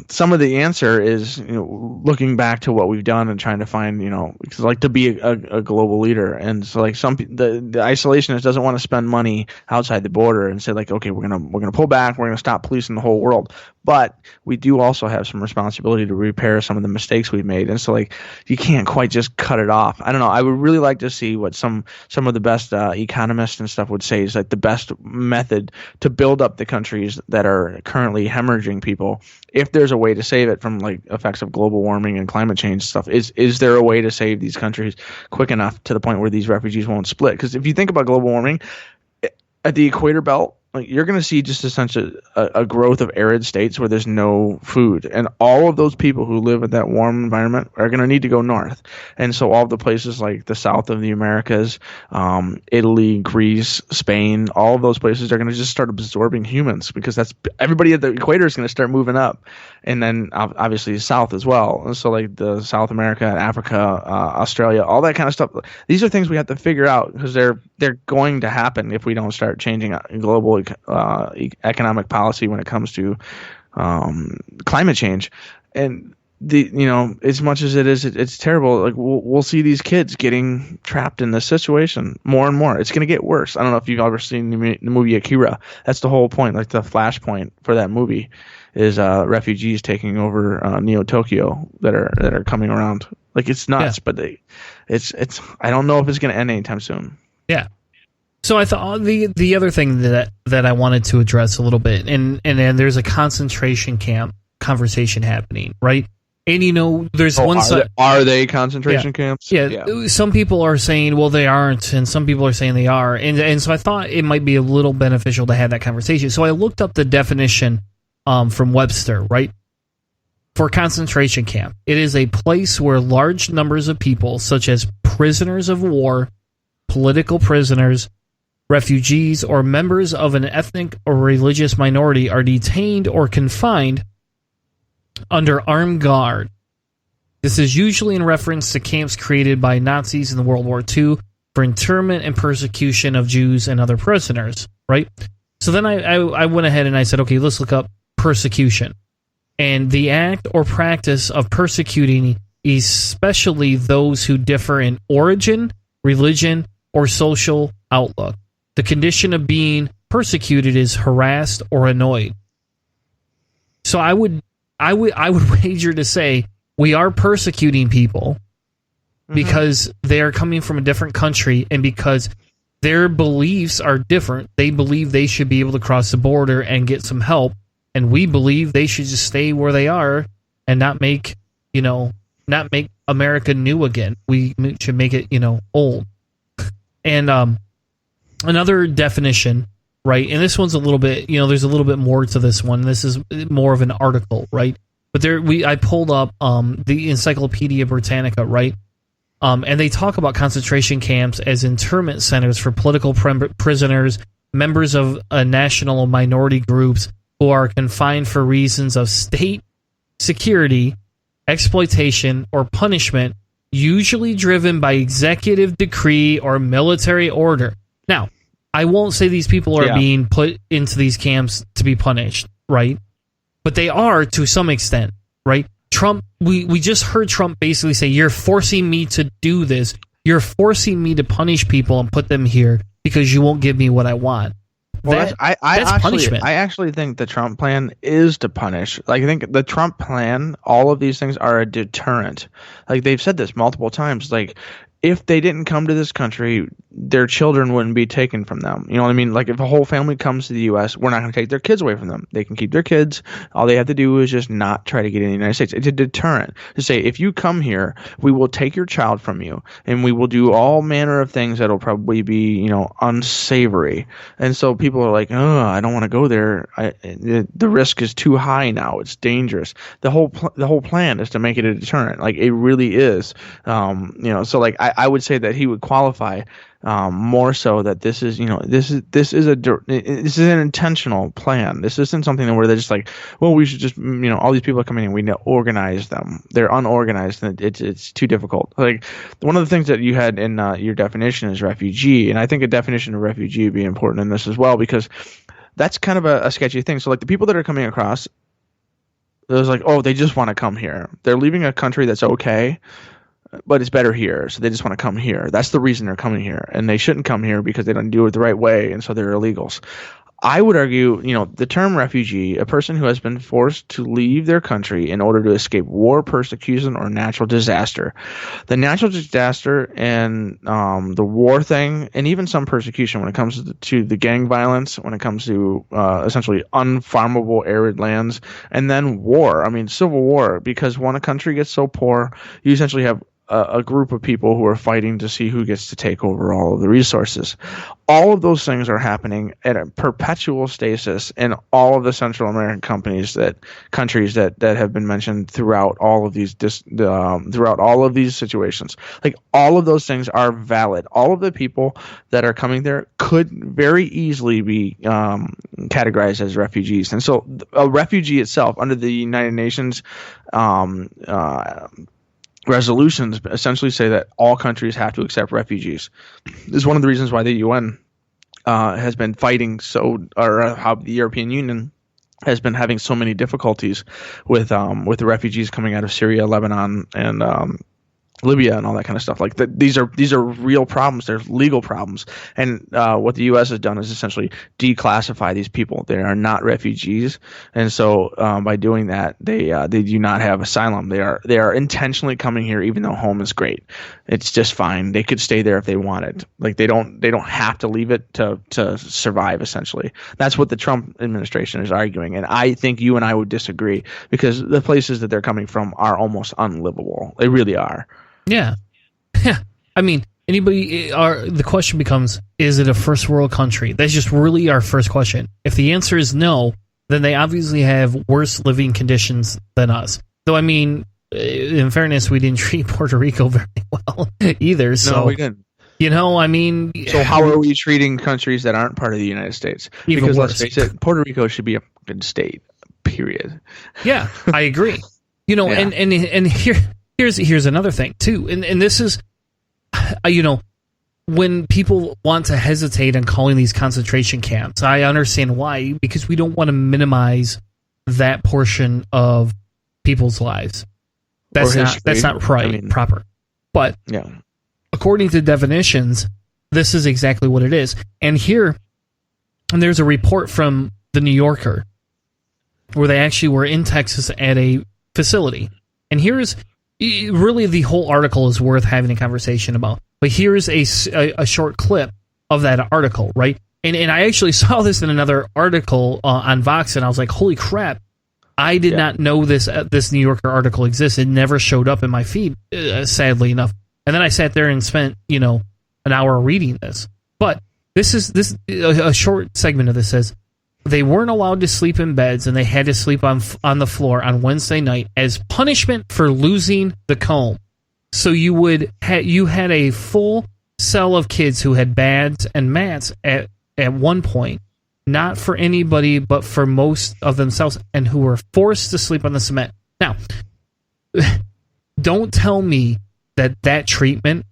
some of the answer is, looking back to what we've done and trying to find, because like to be a global leader. And so like the isolationist doesn't want to spend money outside the border and say like, okay, we're gonna pull back, we're gonna stop policing the whole world. But we do also have some responsibility to repair some of the mistakes we've made. And so like, you can't quite just cut it off. I don't know. I would really like to see what some of the best economists and stuff would say is like the best method to build up the countries that are currently hemorrhaging people. If there's a way to save it from like effects of global warming and climate change stuff, is there a way to save these countries quick enough to the point where these refugees won't split? Because if you think about global warming at the equator belt, like, you're going to see just essentially a growth of arid states where there's no food, and all of those people who live in that warm environment are going to need to go north. And so all of the places like the south of the Americas, Italy, Greece, Spain, all of those places are going to just start absorbing humans, because that's everybody at the equator is going to start moving up, and then obviously south as well. And so like the South America, Africa, Australia, all that kind of stuff. These are things we have to figure out, because they're going to happen if we don't start changing global economic policy when it comes to climate change. And as much as it's terrible, like we'll see these kids getting trapped in this situation more and more. It's going to get worse. I don't know if you've ever seen the movie Akira. That's the whole point. Like, the flashpoint for that movie is refugees taking over Neo Tokyo that are coming around. Like, it's nuts, but it's I don't know if it's going to end anytime soon. Yeah. So I thought the other thing that I wanted to address a little bit, and there's a concentration camp conversation happening, right? And there's one are side. Are they concentration camps? Yeah, some people are saying, well, they aren't, and some people are saying they are, and so I thought it might be a little beneficial to have that conversation. So I looked up the definition from Webster, right? For concentration camp, it is a place where large numbers of people, such as prisoners of war, political prisoners, refugees, or members of an ethnic or religious minority, are detained or confined under armed guard. This is usually in reference to camps created by Nazis in World War II for internment and persecution of Jews and other prisoners, right? So then I went ahead and I said, okay, let's look up persecution. And the act or practice of persecuting especially those who differ in origin, religion, or social outlook. The condition of being persecuted is harassed or annoyed. So I would wager to say we are persecuting people because they are coming from a different country and because their beliefs are different. They believe they should be able to cross the border and get some help, and we believe they should just stay where they are and not make America new again. We should make it, old. And another definition, right? And this one's a little bit, there's a little bit more to this one. This is more of an article, right? But I pulled up the Encyclopedia Britannica, right? And they talk about concentration camps as internment centers for political prisoners, members of national minority groups who are confined for reasons of state security, exploitation, or punishment, usually driven by executive decree or military order. Now, I won't say these people are being put into these camps to be punished, right? But they are to some extent, right? Trump, we just heard Trump basically say, you're forcing me to do this. You're forcing me to punish people and put them here because you won't give me what I want. Well, that's punishment. I actually think the Trump plan is to punish. Like, I think the Trump plan, all of these things are a deterrent. Like, they've said this multiple times. Like, if they didn't come to this country, their children wouldn't be taken from them. You know what I mean? Like, if a whole family comes to the U.S., we're not going to take their kids away from them. They can keep their kids. All they have to do is just not try to get in the United States. It's a deterrent to say, if you come here, we will take your child from you, and we will do all manner of things that'll probably be, unsavory. And so people are like, oh, I don't want to go there. The risk is too high now. It's dangerous. The whole plan is to make it a deterrent. Like, it really is. So like I would say that he would qualify more so that this is an intentional plan. This isn't something where they're just like, well, we should just all these people are coming in, we organize them. They're unorganized, and it's too difficult. Like, one of the things that you had in your definition is refugee, and I think a definition of refugee would be important in this as well, because that's kind of a sketchy thing. So like, the people that are coming across, there's like, oh, they just want to come here. They're leaving a country that's okay, but it's better here, so they just want to come here. That's the reason they're coming here, and they shouldn't come here because they don't do it the right way, and so they're illegals. I would argue, the term refugee, a person who has been forced to leave their country in order to escape war, persecution, or natural disaster. The natural disaster and the war thing, and even some persecution when it comes to the gang violence, when it comes to essentially unfarmable arid lands, and then war. I mean, civil war, because when a country gets so poor, you essentially have a group of people who are fighting to see who gets to take over all of the resources. All of those things are happening at a perpetual stasis in all of the Central American countries that have been mentioned throughout all of these situations. Like, all of those things are valid. All of the people that are coming there could very easily be categorized as refugees. And so a refugee itself, under the United Nations resolutions, essentially say that all countries have to accept refugees. This is one of the reasons why the UN has been fighting or how the European Union has been having so many difficulties with the refugees coming out of Syria, Lebanon, and Libya and all that kind of stuff. Like these are real problems. They're legal problems. And what the U.S. has done is essentially declassify these people. They are not refugees, and so by doing that, they do not have asylum. They are intentionally coming here, even though home is great. It's just fine. They could stay there if they wanted. Like they don't have to leave it to survive. Essentially, that's what the Trump administration is arguing. And I think you and I would disagree because the places that they're coming from are almost unlivable. They really are. Yeah. I mean, the question becomes, is it a first world country? That's just really our first question. If the answer is no, then they obviously have worse living conditions than us. Though, I mean, in fairness, we didn't treat Puerto Rico very well either. So, no, we didn't. I mean... So how are we treating countries that aren't part of the United States? Because worse. Let's face it, Puerto Rico should be a good state, period. Yeah, I agree. Yeah. And here's another thing, too. And this is, when people want to hesitate on calling these concentration camps, I understand why, because we don't want to minimize that portion of people's lives. That's not proper. But yeah. According to definitions, this is exactly what it is. And there's a report from the New Yorker where they actually were in Texas at a facility. And here's really the whole article is worth having a conversation about. But here's a short clip of that article, right? And I actually saw this in another article on Vox, and I was like, holy crap. I did not know this New Yorker article exists. It never showed up in my feed, sadly enough. And then I sat there and spent, an hour reading this. But a short segment of this says, they weren't allowed to sleep in beds and they had to sleep on the floor on Wednesday night as punishment for losing the comb. So you had a full cell of kids who had beds and mats at one point, not for anybody but for most of themselves, and who were forced to sleep on the cement. Now, don't tell me that treatment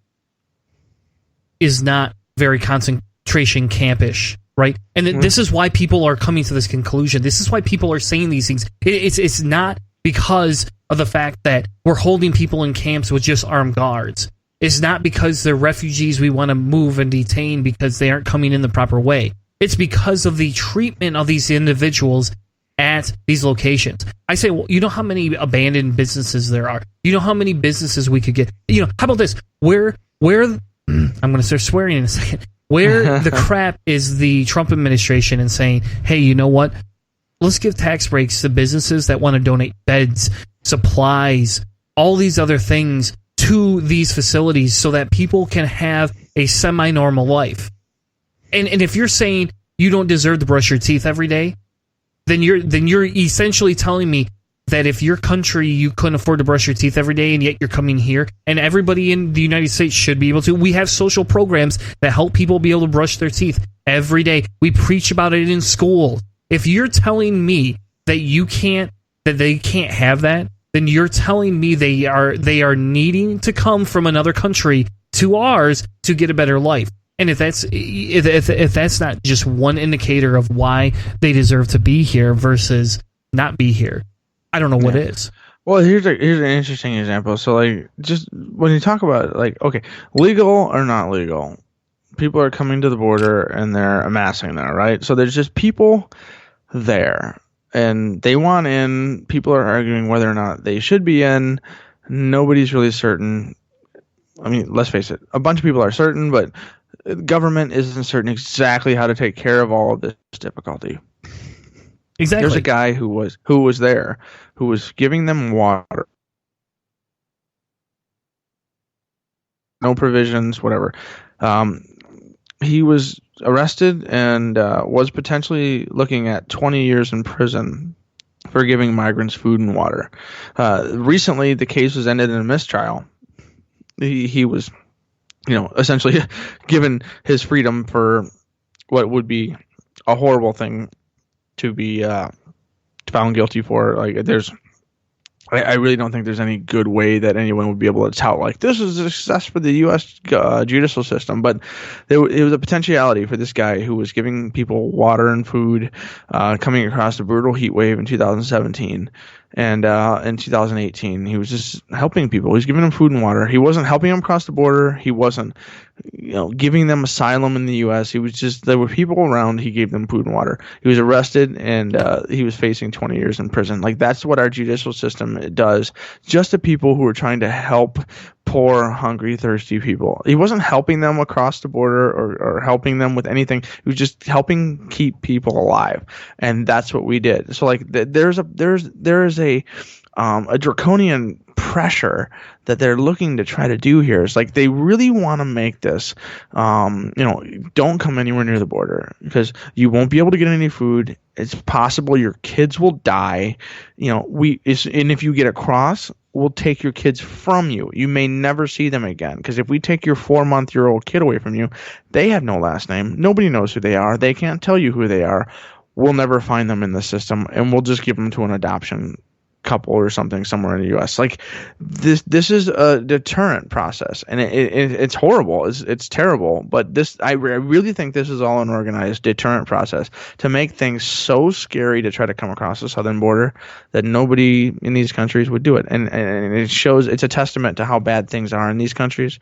is not very concentration campish, right? And this is why people are coming to this conclusion. This is why people are saying these things. It's not because of the fact that we're holding people in camps with just armed guards. It's not because they're refugees we want to move and detain because they aren't coming in the proper way. It's because of the treatment of these individuals at these locations. I say, well, you know how many abandoned businesses there are? You know how many businesses we could get? How about this? Where I'm going to start swearing in a second. Where the crap is the Trump administration and saying, hey, you know what? Let's give tax breaks to businesses that want to donate beds, supplies, all these other things to these facilities so that people can have a semi-normal life. And if you're saying you don't deserve to brush your teeth every day, then you're essentially telling me that if your country you couldn't afford to brush your teeth every day and yet you're coming here, and everybody in the United States should be able to. We have social programs that help people be able to brush their teeth every day. We preach about it in school. If you're telling me that they can't have that, then you're telling me they are needing to come from another country to ours to get a better life. And if that's not just one indicator of why they deserve to be here versus not be here, I don't know what is. Well, here's an interesting example. So, like, just when you talk about, like, okay, legal or not legal, people are coming to the border and they're amassing there, right? So there's just people there, and they want in. People are arguing whether or not they should be in. Nobody's really certain. I mean, let's face it, a bunch of people are certain, but government isn't certain exactly how to take care of all of this difficulty. Exactly. There's a guy who was there, who was giving them water, no provisions, whatever. He was arrested and was potentially looking at 20 years in prison for giving migrants food and water. Recently, the case was ended in a mistrial. He was, essentially given his freedom for what would be a horrible thing to be found guilty for. Like, there's I really don't think there's any good way that anyone would be able to tout like this is a success for the U.S. Judicial system. But it was a potentiality for this guy who was giving people water and food, coming across a brutal heat wave in 2017. And in 2018, he was just helping people. He was giving them food and water. He wasn't helping them cross the border. He wasn't, giving them asylum in the U.S. He was just, there were people around. He gave them food and water. He was arrested, and he was facing 20 years in prison. Like, that's what our judicial system does, just to people who are trying to help poor, hungry, thirsty people. He wasn't helping them across the border or helping them with anything. He was just helping keep people alive, and that's what we did. So, like, there's a draconian pressure that they're looking to try to do here. It's like they really want to make this, don't come anywhere near the border because you won't be able to get any food. It's possible your kids will die. And if you get across, we'll take your kids from you. You may never see them again. Because if we take your 4-month-old kid away from you, they have no last name. Nobody knows who they are. They can't tell you who they are. We'll never find them in the system, and we'll just give them to an adoption couple or something somewhere in the U.S. Like this is a deterrent process, and it's horrible. It's terrible. But I really think this is all an organized deterrent process to make things so scary to try to come across the southern border that nobody in these countries would do it. And it shows, it's a testament to how bad things are in these countries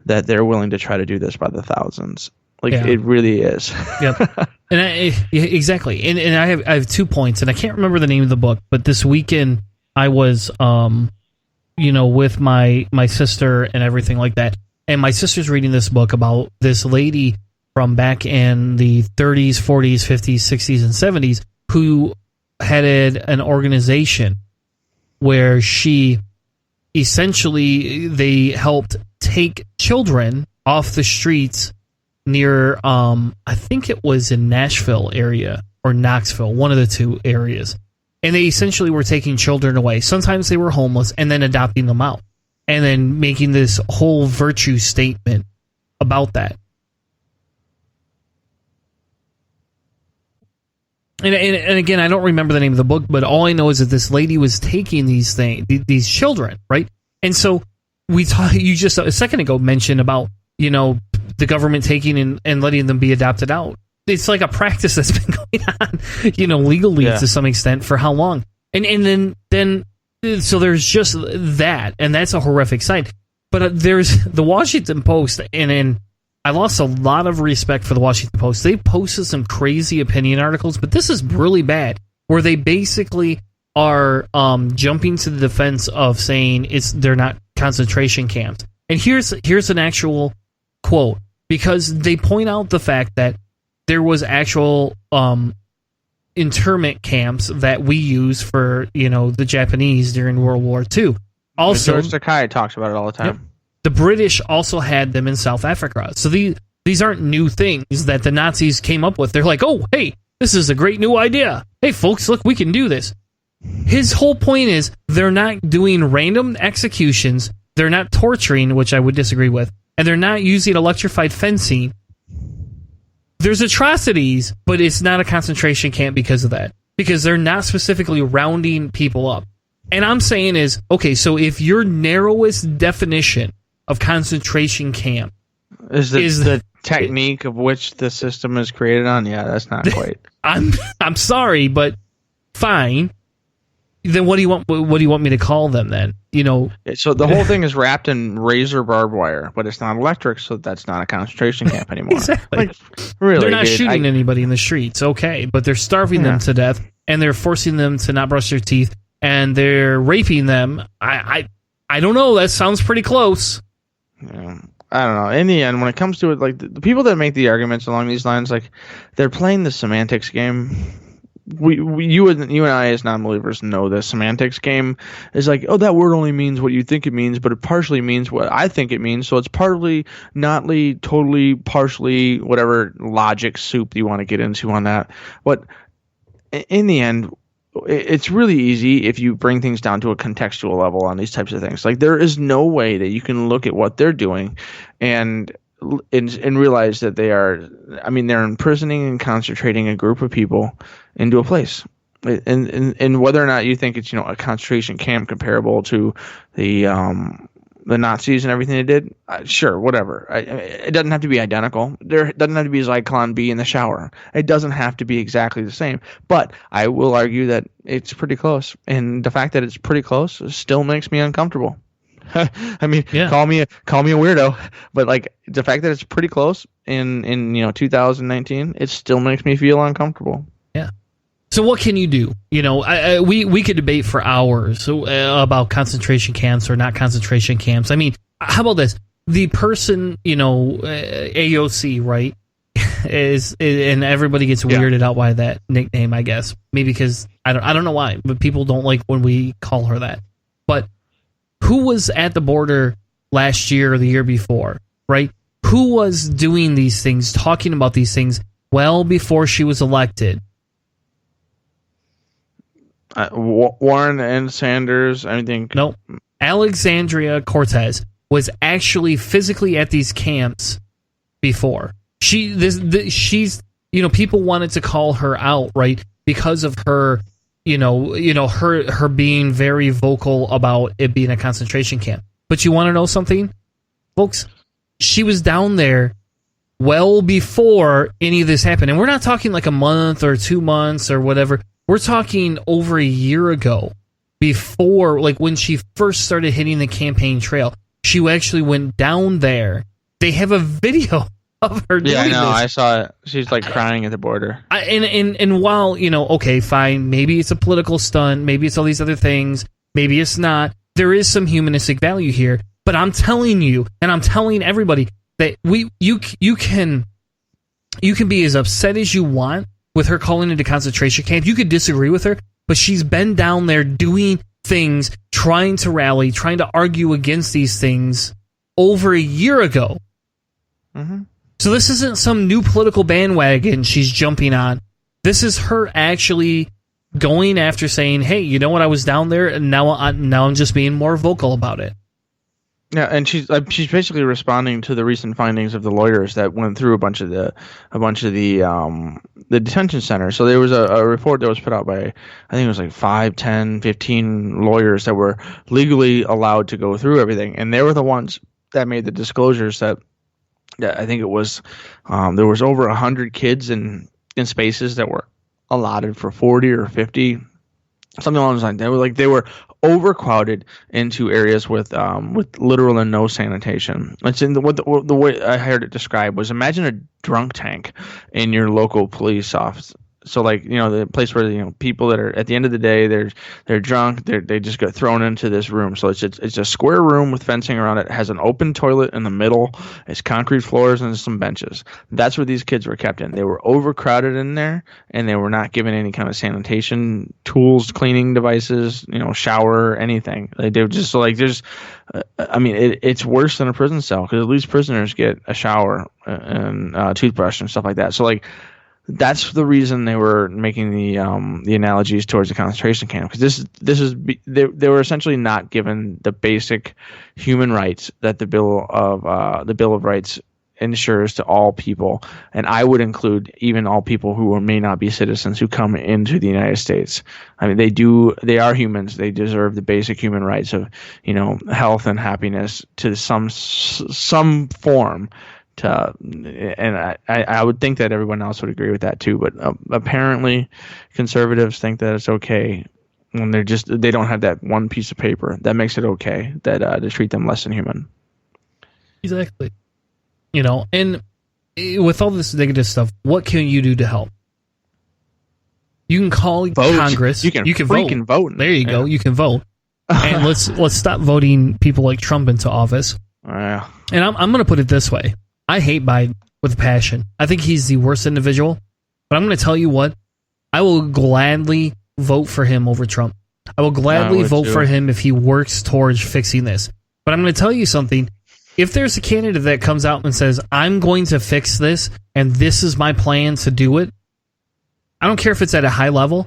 that they're willing to try to do this by the thousands. It really is. Yep. And exactly. And I have 2 points, and I can't remember the name of the book, but this weekend I was, with my sister and everything like that. And my sister's reading this book about this lady from back in the 30s, 40s, 50s, 60s, and 70s who headed an organization where she essentially, they helped take children off the streets near, I think it was in Nashville area or Knoxville, one of the two areas. And they essentially were taking children away. Sometimes they were homeless and then adopting them out. And then making this whole virtue statement about that. And again, I don't remember the name of the book, but all I know is that this lady was taking these children, right? And so you just a second ago mentioned about, the government taking and letting them be adopted out. It's like a practice that's been going on, legally to some extent for how long? And then so there's just that, and that's a horrific sight. But there's the Washington Post, and I lost a lot of respect for the Washington Post. They posted some crazy opinion articles, but this is really bad, where they basically are jumping to the defense of saying they're not concentration camps. And here's an actual quote, because they point out the fact that there was actual internment camps that we use for, the Japanese during World War II. Also, George Takei talks about it all the time. Yep, the British also had them in South Africa. So these aren't new things that the Nazis came up with. They're like, oh, hey, this is a great new idea. Hey, folks, look, we can do this. His whole point is they're not doing random executions. They're not torturing, which I would disagree with. And they're not using electrified fencing. There's atrocities, but it's not a concentration camp because of that. Because they're not specifically rounding people up. And I'm saying is, okay, so if your narrowest definition of concentration camp is the technique of which the system is created on, that's not quite. I'm sorry, but fine. Then what do you want me to call them then? So the whole thing is wrapped in razor barbed wire, but it's not electric, so that's not a concentration camp anymore. Exactly. Really, they're not shooting anybody in the streets, okay, but they're starving them to death, and they're forcing them to not brush their teeth, and they're raping them. I don't know. That sounds pretty close. Yeah. I don't know. In the end, when it comes to it, like the people that make the arguments along these lines, like they're playing the semantics game. You and I as non-believers know the semantics game is like, oh, that word only means what you think it means, but it partially means what I think it means. So it's partly, notly, totally, partially, whatever logic soup you want to get into on that. But in the end, it's really easy if you bring things down to a contextual level on these types of things. Like there is no way that you can look at what they're doing and realize that they're imprisoning and concentrating a group of people into a place. and whether or not you think it's a concentration camp comparable to the Nazis and everything they did, sure, whatever. It doesn't have to be identical. There doesn't have to be Zyklon B in the shower. It doesn't have to be exactly the same. But I will argue that it's pretty close, and the fact that it's pretty close still makes me uncomfortable. I mean, call me a weirdo, but like the fact that it's pretty close in 2019, it still makes me feel uncomfortable. Yeah. So what can you do? We could debate for hours about concentration camps or not concentration camps. I mean, how about this? The person, AOC, right, is and everybody gets weirded out by that nickname, I guess. Maybe because I don't know why, but people don't like when we call her that. But who was at the border last year or the year before, right? Who was doing these things, talking about these things well before she was elected? Warren and Sanders, anything? No. Alexandria Cortez was actually physically at these camps before. She's people wanted to call her out, right, because of her, her being very vocal about it being a concentration camp. But you want to know something, folks? She was down there well before any of this happened, and we're not talking like a month or 2 months or whatever. We're talking over a year ago, before, like when she first started hitting the campaign trail. She actually went down there. They have a video of her doing this. Yeah, I know. I saw it. She's like crying at the border. And while, okay, fine, maybe it's a political stunt, maybe it's all these other things, maybe it's not. There is some humanistic value here. But I'm telling you, and I'm telling everybody, that you can be as upset as you want with her calling it a concentration camp. You could disagree with her, but she's been down there doing things, trying to rally, trying to argue against these things over a year ago. Mm-hmm. So this isn't some new political bandwagon she's jumping on. This is her actually going after saying, hey, you know what, I was down there, and now I'm just being more vocal about it. Yeah, and she's basically responding to the recent findings of the lawyers that went through a bunch of the detention centers. So there was a report that was put out by, I think it was like 5, 10, 15 lawyers that were legally allowed to go through everything, and they were the ones that made the disclosures that I think it was there was over 100 kids in spaces that were allotted for 40 or 50, something along those lines. They were overcrowded into areas with literal and no sanitation. It's in the way I heard it described was, imagine a drunk tank in your local police office. So the place where people that are at the end of the day they're drunk, they just get thrown into this room. So it's a square room with fencing around it. It has an open toilet in the middle. It's concrete floors and some benches. That's where these kids were kept in. They were overcrowded in there, and they were not given any kind of sanitation tools, cleaning devices, shower, anything. They were just it's worse than a prison cell, because at least prisoners get a shower and toothbrush and stuff like that. So that's the reason they were making the analogies towards the concentration camp, because they were essentially not given the basic human rights that the Bill of Rights ensures to all people, and I would include even all people who may not be citizens who come into the United States. I mean, they are humans. They deserve the basic human rights of health and happiness to some form. And I would think that everyone else would agree with that too, but apparently conservatives think that it's okay when they don't have that one piece of paper that makes it okay that to treat them less than human. Exactly. And with all this negative stuff, what can you do to help? You can call Congress. You can freaking vote. There you go. You can vote. And let's stop voting people like Trump into office. Yeah. And I'm going to put it this way. I hate Biden with a passion. I think he's the worst individual. But I'm going to tell you what. I will gladly vote for him over Trump. I will gladly vote for him if he works towards fixing this. But I'm going to tell you something. If there's a candidate that comes out and says, I'm going to fix this, and this is my plan to do it, I don't care if it's at a high level.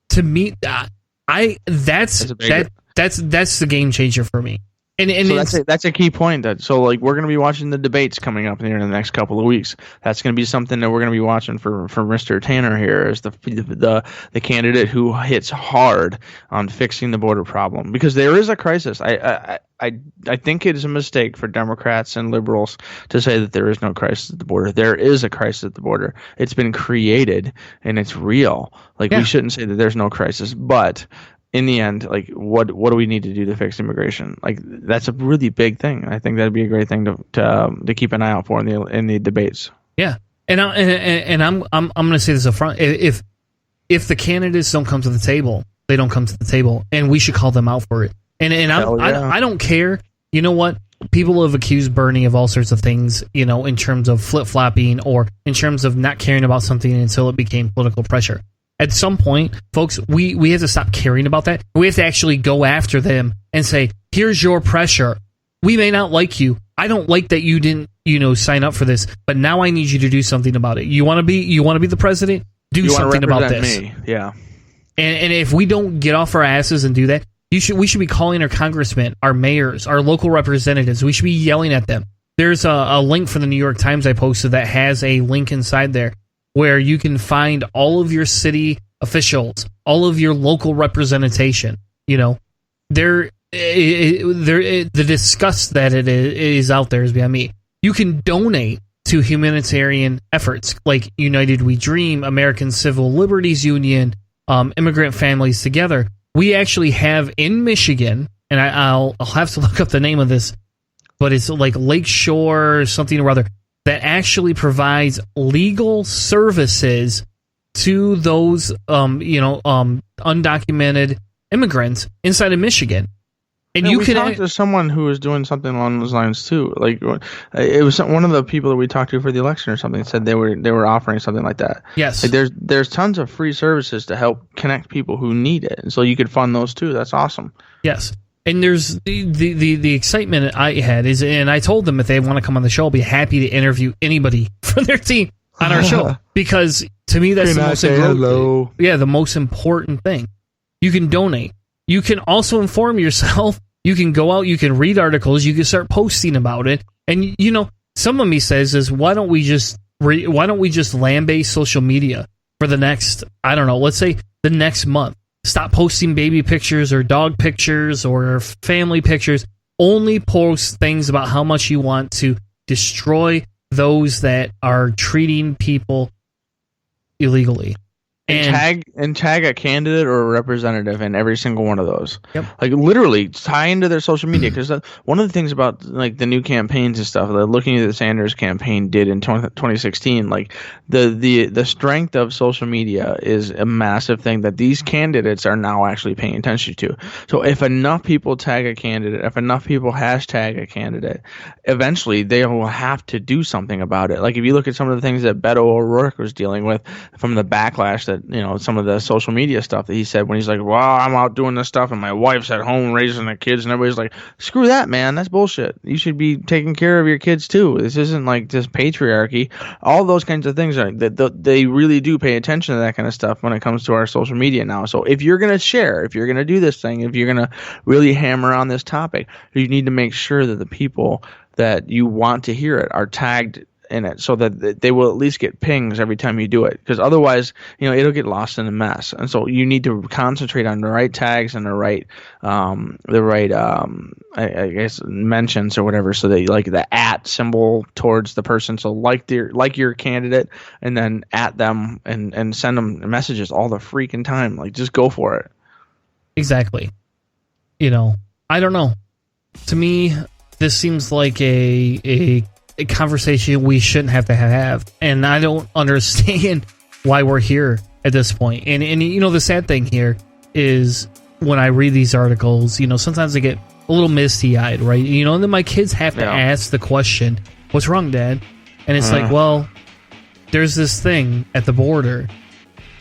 To me, that's the game changer for me. And So that's a key point. So like we're going to be watching the debates coming up here in the next couple of weeks. That's going to be something that we're going to be watching for Mr. Tanner here as the candidate who hits hard on fixing the border problem, because there is a crisis. I think it is a mistake for Democrats and liberals to say that there is no crisis at the border. There is a crisis at the border. It's been created and it's real. Like we shouldn't say that there's no crisis, but in the end, like what do we need to do to fix immigration? Like that's a really big thing. I think that'd be a great thing to keep an eye out for in the debates. Yeah, and I'm going to say this up front. If the candidates don't come to the table, they don't come to the table, and we should call them out for it. And I don't care. You know what? People have accused Bernie of all sorts of things, in terms of flip-flopping or in terms of not caring about something until it became political pressure. At some point, folks, we have to stop caring about that. We have to actually go after them and say, here's your pressure. We may not like you. I don't like that you didn't, sign up for this, but now I need you to do something about it. You want to be the president? Do something about this. Me. Yeah. And if we don't get off our asses and do that, we should be calling our congressmen, our mayors, our local representatives. We should be yelling at them. There's a link from the New York Times I posted that has a link inside there where you can find all of your city officials, all of your local representation. The disgust that it is out there is beyond me. You can donate to humanitarian efforts like United We Dream, American Civil Liberties Union, Immigrant Families Together. We actually have in Michigan, and I'll have to look up the name of this, but it's like Lakeshore something or other, that actually provides legal services to those undocumented immigrants inside of Michigan. And we talked to someone who was doing something along those lines too. Like it was one of the people that we talked to for the election or something said they were offering something like that. Yes. Like there's tons of free services to help connect people who need it, and so you could fund those too. That's awesome. Yes. And there's the excitement I had is, and I told them if they want to come on the show, I'll be happy to interview anybody from their team on our show, because to me that's the most important thing. You can donate. You can also inform yourself. You can go out. You can read articles. You can start posting about it. And some of me says is why don't we just land-based social media for the next, I don't know, let's say the next month. Stop posting baby pictures or dog pictures or family pictures. Only post things about how much you want to destroy those that are treating people illegally. And tag a candidate or a representative in every single one of those. Yep. Like literally tie into their social media, because one of the things about like the new campaigns and stuff that looking at the Sanders campaign did in 2016, like the strength of social media is a massive thing that these candidates are now actually paying attention to. So if enough people tag a candidate, if enough people hashtag a candidate, eventually they will have to do something about it. Like if you look at some of the things that Beto O'Rourke was dealing with from the backlash that some of the social media stuff that he said when he's like, well, I'm out doing this stuff and my wife's at home raising the kids, and everybody's like, screw that, man, that's bullshit. You should be taking care of your kids too. This isn't like this patriarchy. All those kinds of things are that they really do pay attention to that kind of stuff when it comes to our social media now. So if you're going to share, if you're going to do this thing, if you're going to really hammer on this topic, you need to make sure that the people that you want to hear it are tagged in it, so that they will at least get pings every time you do it, because otherwise it'll get lost in the mess. And so you need to concentrate on the right tags and the right I guess mentions or whatever, so that like the at symbol towards the person, so like your candidate, and then at them and send them messages all the freaking time. Like just go for it. Exactly. I don't know, to me this seems like a conversation we shouldn't have to have, and I don't understand why we're here at this point. And the sad thing here is when I read these articles, sometimes I get a little misty-eyed, right? And then my kids have to ask the question, "What's wrong, Dad?" And it's like, well, there's this thing at the border,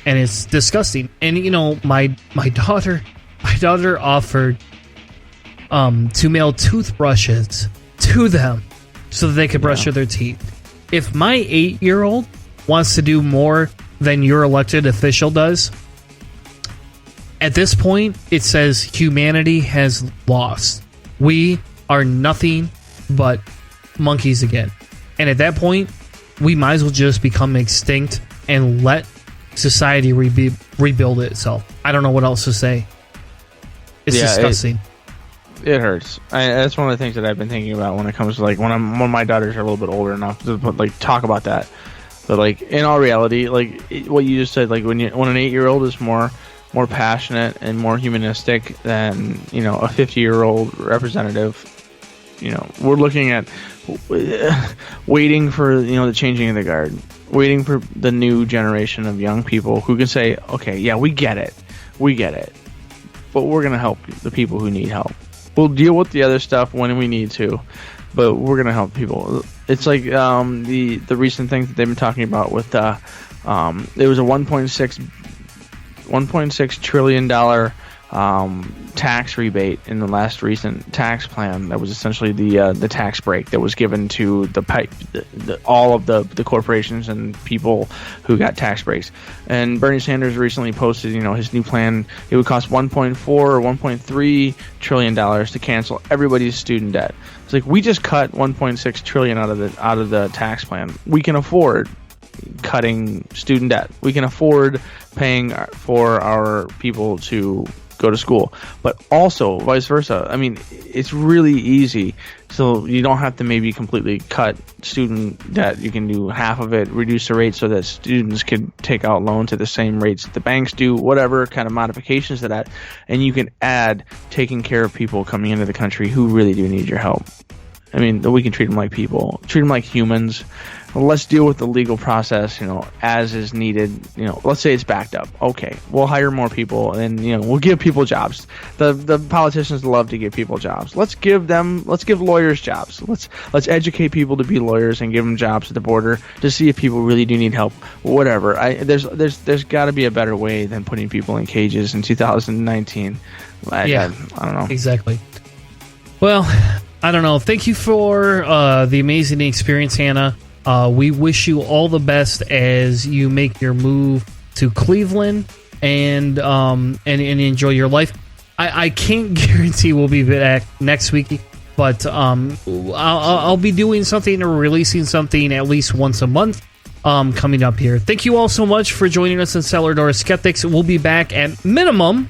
and it's disgusting. And my daughter offered to mail toothbrushes to them so that they could brush their teeth. If my 8-year-old wants to do more than your elected official does, at this point, it says humanity has lost. We are nothing but monkeys again. And at that point, we might as well just become extinct and let society rebuild itself. I don't know what else to say. It's disgusting. It hurts. That's one of the things that I've been thinking about when it comes to like when my daughters are a little bit older enough to talk about that. But like in all reality, like what you just said, like when an 8-year-old is more passionate and more humanistic than a 50-year-old representative, we're looking at waiting for the changing of the guard, waiting for the new generation of young people who can say, okay, yeah, we get it, but we're gonna help the people who need help. We'll deal with the other stuff when we need to, but we're gonna help people. It's like the recent things that they've been talking about with there was a $1.6 trillion tax rebate in the last recent tax plan. That was essentially the tax break that was given to all of the corporations and people who got tax breaks. And Bernie Sanders recently posted, his new plan. It would cost $1.4 or $1.3 trillion to cancel everybody's student debt. It's like we just cut $1.6 trillion out of the tax plan. We can afford cutting student debt. We can afford paying for our people to go to school, but also vice versa. I mean, it's really easy. So you don't have to maybe completely cut student debt. You can do half of it, reduce the rate so that students can take out loans at the same rates that the banks do, whatever kind of modifications to that. And you can add taking care of people coming into the country who really do need your help. I mean, we can treat them like people, treat them like humans. Let's deal with the legal process, as is needed. Let's say it's backed up. Okay, we'll hire more people, and we'll give people jobs. The politicians love to give people jobs. Let's give lawyers jobs. Let's educate people to be lawyers and give them jobs at the border to see if people really do need help. Whatever. There's got to be a better way than putting people in cages in 2019. I don't know. Exactly. Well, I don't know. Thank you for the amazing experience, Hannah. We wish you all the best as you make your move to Cleveland and enjoy your life. I can't guarantee we'll be back next week, but I'll be doing something or releasing something at least once a month coming up here. Thank you all so much for joining us in Cellar Door Skeptics. We'll be back at minimum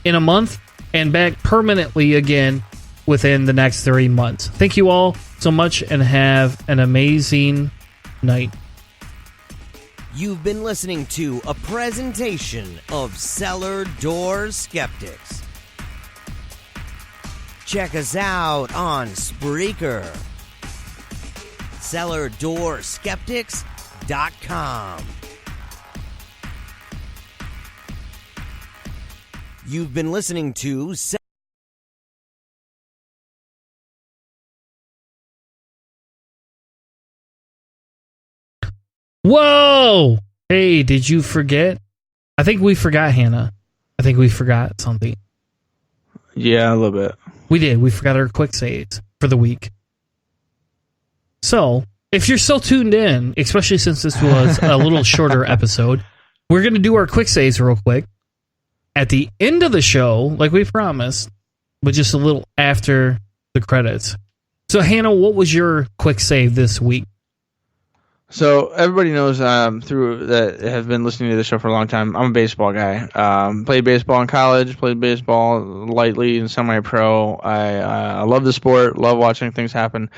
in a month and back permanently again within the next 3 months. Thank you all so much and have an amazing night. You've been listening to a presentation of Cellar Door Skeptics. Check us out on Spreaker. CellarDoorSkeptics.com. You've been listening to Whoa! Hey, did you forget? I think we forgot Hannah. I think we forgot something. Yeah, a little bit. We did. We forgot our quick saves for the week. So, if you're still tuned in, especially since this was a little shorter episode, we're going to do our quick saves real quick at the end of the show, like we promised, but just a little after the credits. So, Hannah, what was your quick save this week? So everybody knows through that have been listening to the show for a long time. I'm a baseball guy. Played baseball in college. Played baseball lightly and semi-pro. I love the sport. Love watching things happen.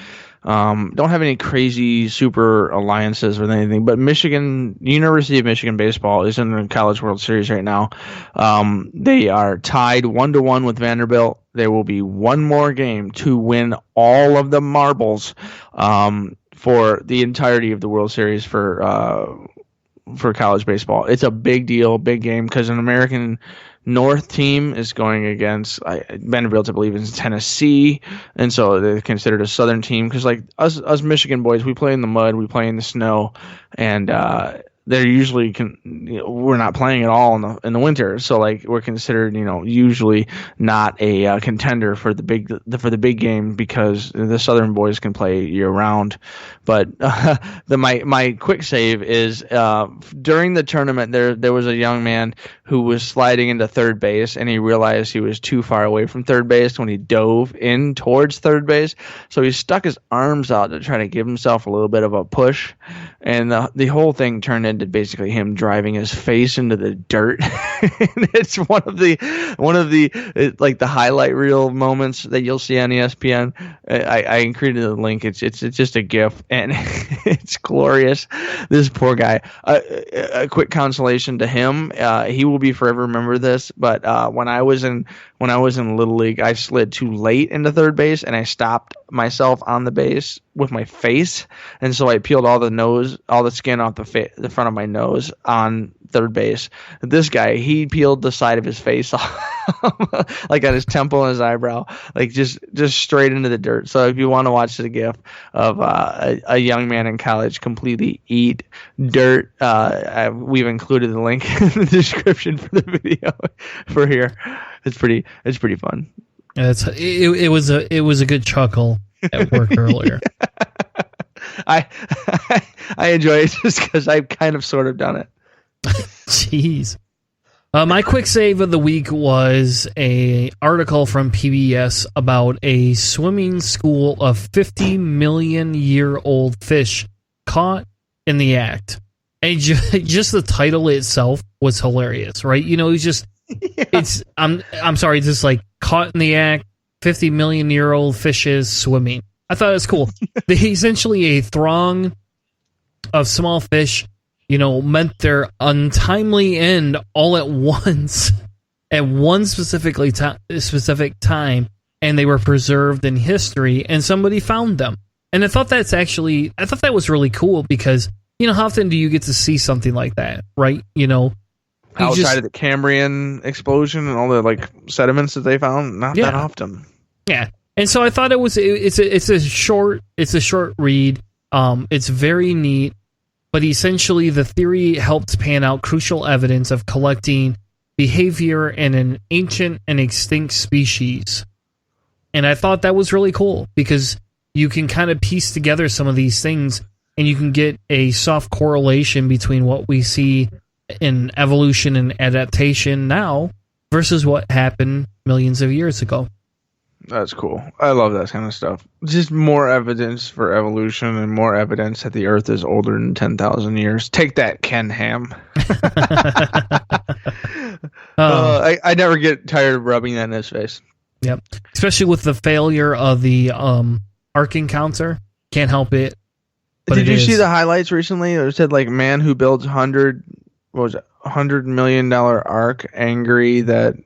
Don't have any crazy super alliances with anything. But University of Michigan baseball is in the College World Series right now. They are tied 1-1 with Vanderbilt. There will be one more game to win all of the marbles. For the entirety of the World Series for college baseball. It's a big deal, big game, because an American North team is going against Vanderbilt, I believe, is Tennessee, and so they're considered a Southern team, because like us Michigan boys, we play in the mud, we play in the snow, and they're usually we're not playing at all in the winter, so like we're considered usually not a contender for the big game because the Southern boys can play year round. But my quick save is during the tournament there was a young man who was sliding into third base and he realized he was too far away from third base when he dove in towards third base, so he stuck his arms out to try to give himself a little bit of a push, and the whole thing turned into basically him driving his face into the dirt. It's one of the like the highlight reel moments that you'll see on ESPN. I included the link. It's just a GIF, and it's glorious. This poor guy. A quick consolation to him. He will be forever remember this. But when I was in Little League, I slid too late into third base, and I stopped myself on the base with my face, and so I peeled all the skin off the front of my nose on third base. This guy, he peeled the side of his face off, like on his temple and his eyebrow, like just straight into the dirt. So if you want to watch the GIF of a young man in college completely eat dirt, we've included the link in the description for the video for here. It's pretty fun. It was a good chuckle at work earlier. I enjoy it just because I've kind of sort of done it. Jeez. My quick save of the week was a article from PBS about a swimming school of 50 million year old fish caught in the act. And just the title itself was hilarious, right? I'm sorry, just like caught in the act, 50 million year old fishes swimming. I thought it was cool. Essentially a throng of small fish, met their untimely end all at once at one specific time, and they were preserved in history, and somebody found them. And I thought that was really cool because, how often do you get to see something like that, right? Outside of the Cambrian explosion and all the like sediments that they found, not that often. Yeah. And so I thought it's a short read. It's very neat, but essentially the theory helped pan out crucial evidence of collecting behavior in an ancient and extinct species. And I thought that was really cool because you can kind of piece together some of these things and you can get a soft correlation between what we see in evolution and adaptation now versus what happened millions of years ago. That's cool. I love that kind of stuff. Just more evidence for evolution and more evidence that the Earth is older than 10,000 years. Take that, Ken Ham. I never get tired of rubbing that in his face. Yep. Especially with the failure of the Ark Encounter. Can't help it. Did you see the highlights recently? It said like man who builds $100 million Ark angry that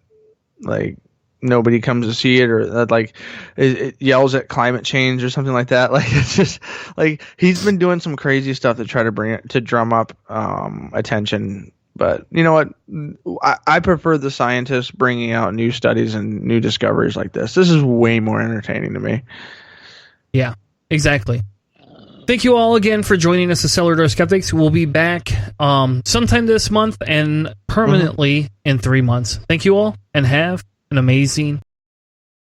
like nobody comes to see it, or that like it yells at climate change or something like that. Like it's just like he's been doing some crazy stuff to try to drum up attention. But you know what? I prefer the scientists bringing out new studies and new discoveries like this. This is way more entertaining to me. Yeah, exactly. Thank you all again for joining us at Cellar Door Skeptics. We'll be back sometime this month and permanently in 3 months. Thank you all and have an amazing